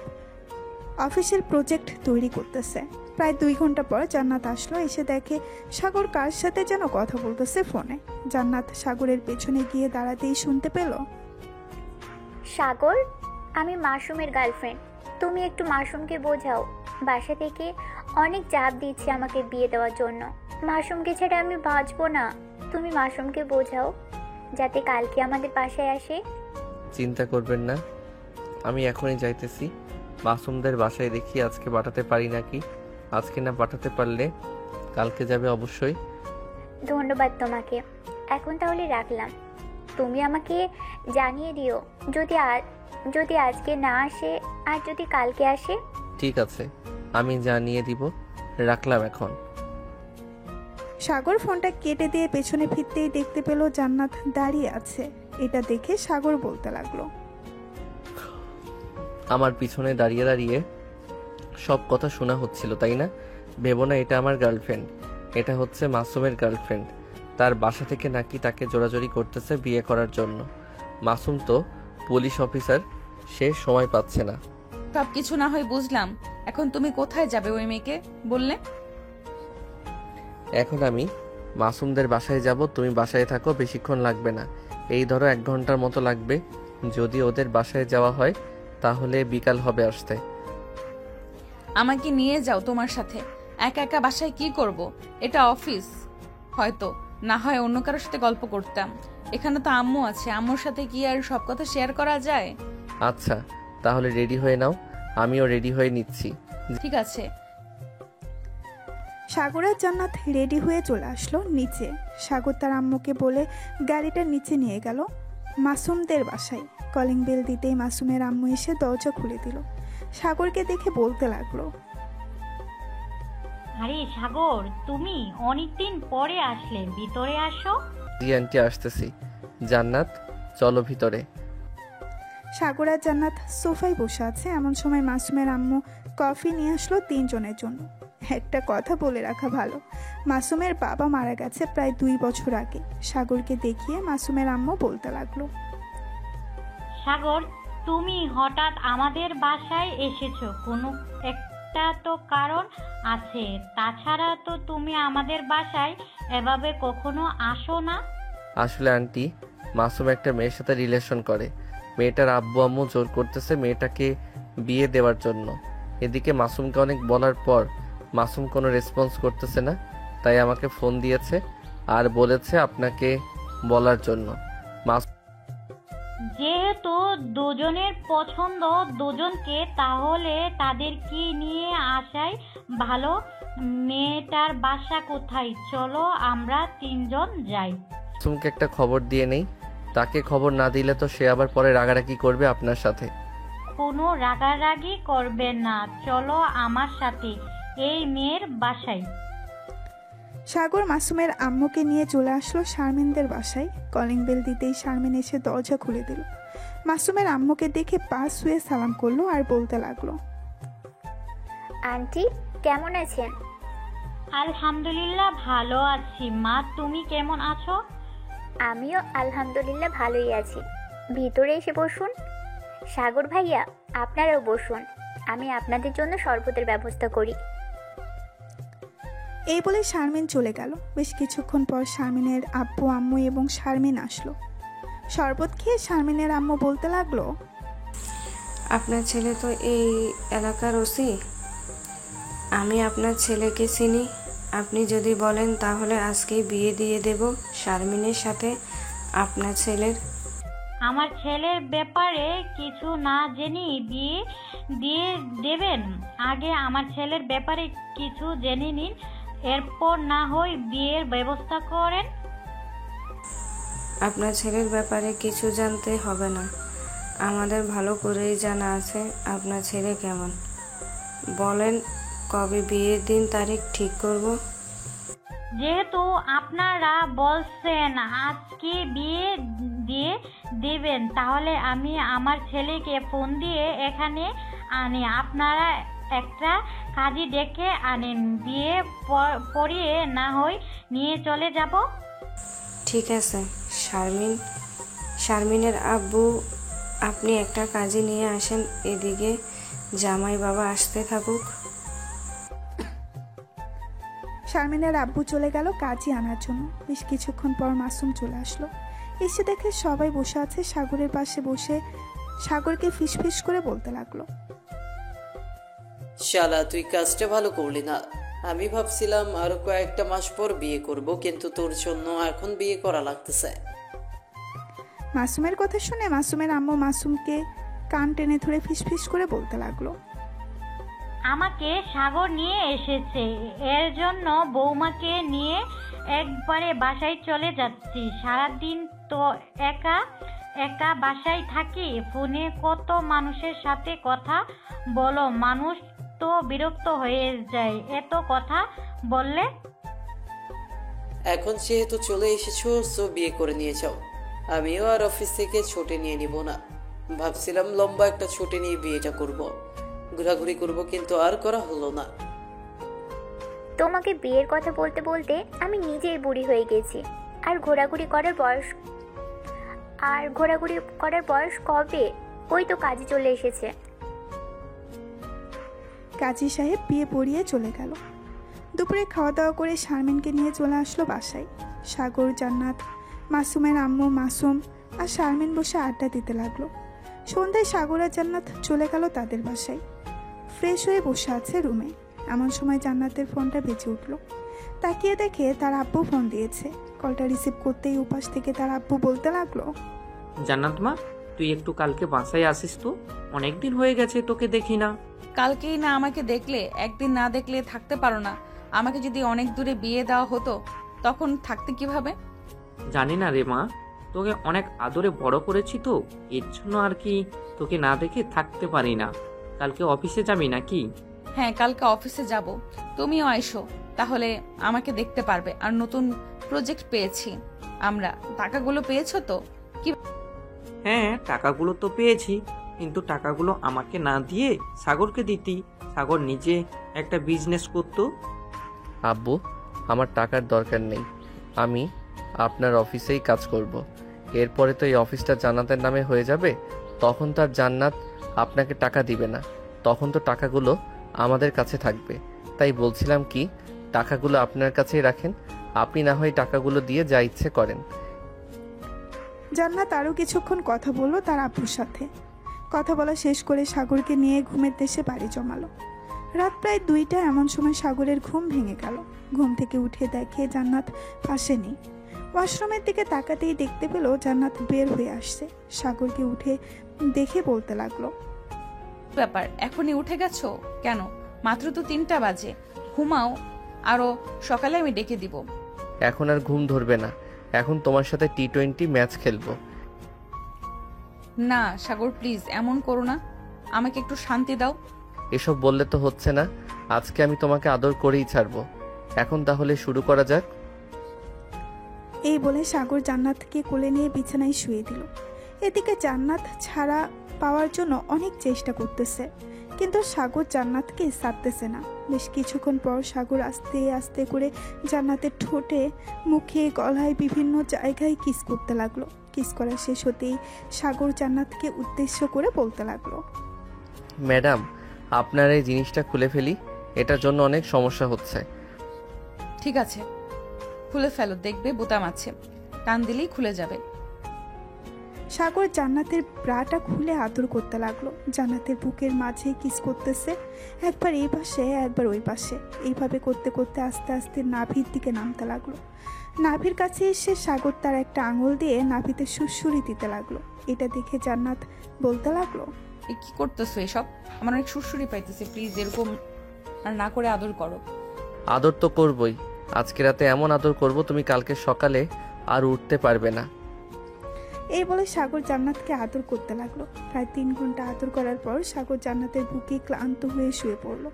অফিসের প্রজেক্ট তৈরি করতেছে। প্রায় 2 ঘন্টা পর জান্নাত আসলো। এসে দেখে সাগর কার সাথে যেন কথা বলতেছে ফোনে। জান্নাত সাগরের পেছনে গিয়ে দাঁড়াতেই শুনতে পেল, সাগর, আমি মাসুমের গার্লফ্রেন্ড, তুমি একটু মাসুমকে বোঝাও। বাসা থেকে অনেক চাপ দিচ্ছে আমাকে বিয়ে দেওয়ার জন্য। মাসুমকে ছেড়ে আমি বাঁচবো না। তুমি মাসুমকে বোঝাও যাতে কালকে আমাদের বাসায় আসে। চিন্তা করবেন না, আমি এখনই যাইতেছি। মাসুমদের বাসায় দেখি আজকে পাঠাতে পারি নাকি। আজকে না পাঠাতে পারলে কালকে যাবে অবশ্যই। ধন্যবাদ তোমাকে। এখন তাহলে রাখলাম। তুমি আমাকে জানিয়ে দিও যদি আজকে না আসে আর যদি কালকে আসে। ঠিক আছে, আমি জানিয়ে দিব। রাখলাম এখন। সাগর ফোনটা কেটে দিয়ে পেছনে ফিরতেই দেখতে পেল জান্নাত দাঁড়িয়ে আছে। এটা দেখে সাগর বলতে লাগলো, আমার পিছনে দাঁড়িয়ে দাঁড়িয়ে সব কথা শোনা হচ্ছিল, তাই না? ভেবো না এটা আমার গার্লফ্রেন্ড, এটা হচ্ছে মাসুমের গার্লফ্রেন্ড। তার বাসা থেকে নাকি তাকে জোরাজোরি করতেছে বিয়ে করার জন্য। মাসুম তো পুলিশ অফিসার, সে সময় পাচ্ছে না। সবকিছু না হয় বুঝলাম, এখন তুমি কোথায় যাবে ওই মেয়েকে বললে? এখন আমি মাসুমদের বাসায় যাব, তুমি বাসায় থাকো, বেশিক্ষণ লাগবে না। এই ধরো 1 ঘন্টার মতো লাগবে। যদি ওদের বাসায় যাওয়া হয় তাহলে বিকাল হবে আসতে। আমাকে নিয়ে যাও তোমার সাথে। একা একা বাসায় কি করব? এটা অফিস, হয়তো না হয় অন্য কারোর সাথে গল্প করতাম। এখানে তো আম্মু আছে, আম্মুর সাথে কি আর সব কথা শেয়ার করা যায়? আচ্ছা, তাহলে রেডি হয়ে নাও, আমিও রেডি হয়ে নিচ্ছি। ঠিক আছে। সাগর আর জান্নাত রেডি হয়ে চলে আসলো নিচে। সাগর তার আম্মুকে বলে গাড়িটা নিচে নিয়ে গেল মাসুমদের বাসায়। কলিং বেল দিতেই মাসুমের আম্মু এসে দরজা খুলে দিল। সাগরকে দেখে বলতে লাগলো, আরে সাগর, তুমি অনেকদিন পরে আসলে, ভিতরে আসো। জি আন্টি, আসতেছি। জান্নাত, চলো ভিতরে। সাগর আর জান্নাত সোফায় বসে আছে। এমন সময় মাসুমের আম্মু কফি নিয়ে আসলো 3 জনের জন্য। একটা কথা বলে রাখা ভালো, মাসুমের বাবা মারা গেছে প্রায় 2 বছর আগে। সাগরকে দেখিয়ে মাসুমের আম্মু বলতে লাগলো, সাগর, তুমি হঠাৎ আমাদের বাসায় এসেছো, কোনো একটা তো কারণ আছে। তাছাড়া তো তুমি আমাদের বাসায় এভাবে কখনো আসো না। আসলে আন্টি, মাসুম একটা মেয়ের সাথে রিলেশন করে। মেয়েটার আব্বু আম্মু জোর করতেছে মেয়েটাকে বিয়ে দেওয়ার জন্য। এদিকে মাসুমকে অনেক বলার পর মাসুম কোনো রেসপন্স করতেছে না, তাই আমাকে ফোন দিয়েছে আর বলেছে আপনাকে বলার জন্য। যেহেতু দুজনের পছন্দ দুজনকে, তাহলে তাদের কি নিয়ে আসাই ভালো। মেয়েটার বাসা কোথায়? চলো আমরা 3 জন যাই। মাসুমকে একটা খবর দিয়ে নেই, তাকে খবর না দিলে তো সে আবার পরে রাগারাগি করবে আপনার সাথে। কোনো রাগারাগি করবে না, চলো আমার সাথে এই মেয়ের বাসায়। সাগর মাসুমের আম্মুকে নিয়ে চলে আসলো শারমিনদের বাসায়। কলিং বেল দিতেই শারমিন এসে দরজা খুলে দিল। মাসুমের আম্মুকে দেখে পাশ শুয়ে সালাম করলো আর বলতে লাগলো, আন্টি কেমন আছেন? আলহামদুলিল্লাহ ভালো আছি মা, তুমি কেমন আছো? আমিও আলহামদুলিল্লাহ ভালোই আছি। ভিতরে এসে বসুন। সাগর ভাইয়া, আপনারাও বসুন, আমি আপনাদের জন্য শরবতের ব্যবস্থা করি। এই বলে শারমিন চলে গেল। বেশ কিছুক্ষণ পর শারমিনের আব্বু আম্মু এবং শারমিন আসলো। শরবত খেয়ে শারমিনের আম্মু বলতে লাগলো, আপনার ছেলে তো এই এলাকার ওসি। আমি আপনার ছেলেকে চিনি। আপনি যদি বলেন তাহলে আজকেই বিয়ে দিয়ে দেব শারমিনের সাথে আপনার ছেলের। আমার ছেলের ব্যাপারে কিছু না জেনেই বিয়ে দিয়ে দেবেন? আগে আমার ছেলের ব্যাপারে কিছু জেনে নিন, এরপর না হয় বিয়ের ব্যবস্থা করেন। আপনার ছেলের ব্যাপারে কিছু জানতে হবে না, আমাদের ভালো করেই জানা আছে আপনার ছেলে কেমন। বলেন কবে বিয়ের দিন তারিখ ঠিক করব? যেহেতু আপনারা বলছেন আজকে বিয়ে দিয়ে দেবেন, তাহলে আমি আমার ছেলেকে ফোন দিয়ে এখানে আনি। আপনারা একটা কাজী ডেকে আনেন, বিয়ে পড়িয়ে না হয় নিয়ে চলে যাব। ঠিক আছে শারমিনের আব্বু, আপনি একটা কাজী নিয়ে আসেন, এদিকে জামাই বাবা আসতে থাকুক। শারমিনের আব্বু চলে গেল কাজী আনার জন্য। বেশ কিছুক্ষণ পর মাসুম চলে আসলো। এসে দেখে সবাই বসে আছে সাগরের পাশে বসে সাগরকে ফিসফিস করে বলতে লাগলো, শালা তুই কাজটা ভালো করলি না। আমি ভাবছিলাম আরো কয়েকটা মাস পর বিয়ে করব, কিন্তু তোর জন্য এখন বিয়ে করা লাগতেছে। মাসুমের কথা শুনে মাসুমের আম্মু মাসুমকে কান টেনে ধরে ফিসফিস করে বলতে লাগলো, আমাকে সাগর নিয়ে এসেছে, এর জন্য বৌমাকে নিয়ে একবারে বাসায় চলে যাচ্ছি। সারাদিন তো একা একা বাসায় থাকি, ফোনে কত মানুষের সাথে কথা বলো, মানুষ তো বিরক্ত হয়ে যায় এত কথা বললে। এখন যেহেতু চলে এসেছো, সো বিয়ে করে নিয়ে যাও। আমিও আর অফিস থেকে ছুটি নিয়ে নিব না। ভাবছিলাম লম্বা একটা ছুটি নিয়ে বিয়েটা করব, ঘোরাঘুরি করব, কিন্তু আর করা হলো না। তোমাকে বিয়ের কথা বলতে বলতে আমি নিজেই বুড়ি হয়ে গেছি। আর ঘোরাঘুরি করার বয়স কবে? ওই তো কাজে চলে এসেছে। কাজী সাহেব বিয়ে পড়িয়ে চলে গেল। দুপুরে খাওয়া দাওয়া করে শারমিনকে নিয়ে চলে আসলো বাসায়। সাগর, জান্নাত, মাসুমের আম্মু, মাসুম আর শারমিন বসে আড্ডা দিতে লাগলো। সন্ধ্যায় সাগর আর জান্নাত চলে গেল তাদের বাসায়। ফ্রেশ হয়ে বসে আছে রুমে। এমন সময় জান্নাতের ফোনটা বেজে উঠলো। তাকিয়ে দেখে তার আব্বু ফোন দিয়েছে। কলটা রিসিভ করতেই উপাস থেকে তার আব্বু বলতে লাগলো, জান্নাত মা, তুই একটু কালকে বাসায় আসিস তো, অনেকদিন হয়ে গেছে তোকে দেখি না। কালকেই না আমাকে দেখলে, একদিন না দেখলে থাকতে পারো না। আমাকে যদি অনেক দূরে বিয়ে দেওয়া হতো তখন থাকতে কিভাবে? জানি না রে মা, তোকে অনেক আদরে বড় করেছি তো, এর জন্য আর কি তোকে না দেখে থাকতে পারি না। কালকে অফিসে যাবি নাকি? হ্যাঁ, কালকে অফিসে যাব, তুমিও আইসো, তাহলে আমাকে দেখতে পারবে। আর নতুন প্রজেক্ট পেয়েছি আমরা। টাকাগুলো পেয়েছো তো? কি? হ্যাঁ, টাকাগুলো তো পেয়েছি, কিন্তু টাকাগুলো আমাকে না দিয়ে সাগরকে দিতি। সাগর নিজে একটা বিজনেস করতো। আব্বু, আমার টাকার দরকার নেই, আমি আপনার অফিসেই কাজ করব। এরপরে তো এই অফিসটা জান্নাতের নামে হয়ে যাবে, তখন তো আর জান্নাত আপনাকে টাকা দিবে না, তখন তো টাকাগুলো আমাদের কাছে থাকবে। তাই বলছিলাম কি, টাকাগুলো আপনার কাছেই রাখেন, আপনি না হয় টাকাগুলো দিয়ে যা ইচ্ছে করেন। জান্নাত আরও কিছুক্ষণ কথা বললো তার আব্বুর সাথে। কথা বলা শেষ করে সাগরকে নিয়ে ঘুমের দেশে বাড়ি জমালো। রাত প্রায় 2টা। এমন সময় সাগরের ঘুম ভেঙে গেল। ঘুম থেকে উঠে দেখে জান্নাত পাশে নেই। ওয়াশরুমের দিকে তাকাতেই দেখতে পেল জান্নাত বের হয়ে আসছে। সাগরকে উঠে দেখে বলতে লাগলো, ব্যাপার, এখনই উঠে গেছো কেন? মাত্র তো 3টা বাজে, ঘুমাও, আরো সকালে আমি ডেকে দিব। এখন আর ঘুম ধরবে না, এখন তোমার সাথে T20 ম্যাচ খেলবো। না সাগর, প্লিজ এমন করো না, আমাকে একটু শান্তি দাও। এসব বললে তো হচ্ছে না, আজকে আমি তোমাকে আদর করেই ছাড়বো। এখন তাহলে শুরু করা যাক। এই বলে সাগর জান্নাতকে কোলে নিয়ে বিছানায় শুয়ে দিল। এদিকে জান্নাত ছাড়া পাওয়ার জন্য অনেক চেষ্টা করতেছে, কিন্তু সাগর জান্নাতকে ছাড়তেছে না। বেশ কিছুক্ষণ পর সাগর আস্তে আস্তে করে জান্নাতের ঠোঁটে, মুখে, গলায় বিভিন্ন জায়গায় কিস করতে লাগলো। কিস করা শেষ হতেই সাগর জান্নাতকে উদ্দেশ্য করে বলতে লাগলো, ম্যাডাম, আপনার এই জিনিসটা খুলে ফেলি, এটার জন্য অনেক সমস্যা হচ্ছে। ঠিক আছে, খুলে ফেলো, দেখবে বোতাম আছে, টান দিলেই খুলে যাবে। সাগর জান্নাতের ব্রাটা খুলে আদর করতে লাগলো। জান্নাতের বুকের মাঝে কিস করতেছে, একবার এই পাশে একবার ওই পাশে। এইভাবে করতে করতে আস্তে আস্তে নাভির দিকে নামতে লাগলো। নাভির কাছে এসে সাগর তার একটা আঙুল দিয়ে নাভিতে সুড়সুড়ি দিতে লাগলো। এটা দেখে জান্নাত বলতে লাগলো, এ কি করতেছো এসব? আমার অনেক সুরসুরি পাইতেছে, প্লিজ এরকম আর না করে আদর করো। আদর তো করবই, আজকে রাতে এমন আদর করব তুমি কালকে সকালে আর উঠতে পারবে না। এই বলে সাগর জান্নাতকে আদর করতে লাগলো। প্রায় 3 ঘন্টা আদর করার পর সাগর জান্নাতের বুকে ক্লান্ত হয়ে শুয়ে পড়লো।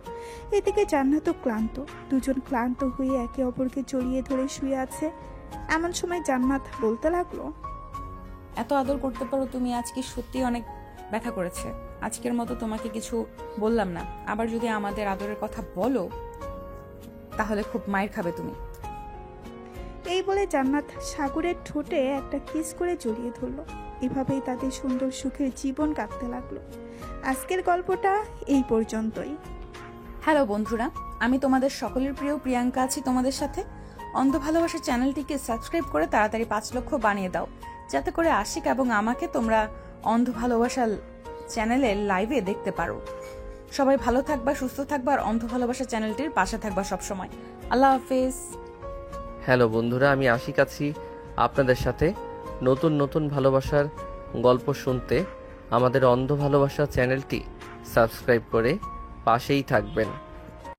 এদিকে জান্নাতও ক্লান্ত। দুজন ক্লান্ত হয়ে একে অপরকে জড়িয়ে ধরে শুয়ে আছে। এমন সময় জান্নাত বলতে লাগলো, এত আদর করতে পারো তুমি, আজকে সত্যি অনেক ব্যথা করেছে। আজকের মতো তোমাকে কিছু বললাম না, আবার যদি আমাদের আদরের কথা বলো তাহলে খুব মায়ের খাবে তুমি। এই বলে জান্নাত সাগরের ঠোঁটে একটা কিস করে জড়িয়ে ধরলো। এভাবেই তাদের সুন্দর সুখের জীবন কাটতে লাগলো। আজকের গল্পটা এই পর্যন্তই। হ্যালো বন্ধুরা, আমি তোমাদের সকলের প্রিয় প্রিয়াঙ্কা আছি তোমাদের সাথে। অন্ধ ভালোবাসা চ্যানেলটিকে সাবস্ক্রাইব করে তাড়াতাড়ি 5 লক্ষ বানিয়ে দাও, যাতে করে আশিক এবং আমাকে তোমরা অন্ধ ভালোবাসা চ্যানেলে লাইভে দেখতে পারো। সবাই ভালো থাকবা, সুস্থ থাকবা, আর অন্ধ ভালোবাসা চ্যানেলটির পাশে থাকবা সবসময়। আল্লাহ হাফেজ। হ্যালো বন্ধুরা, আমি আশিক আছি আপনাদের সাথে। নতুন নতুন ভালোবাসার গল্প শুনতে আমাদের অন্ধ ভালোবাসা চ্যানেলটি সাবস্ক্রাইব করে পাশেই থাকবেন।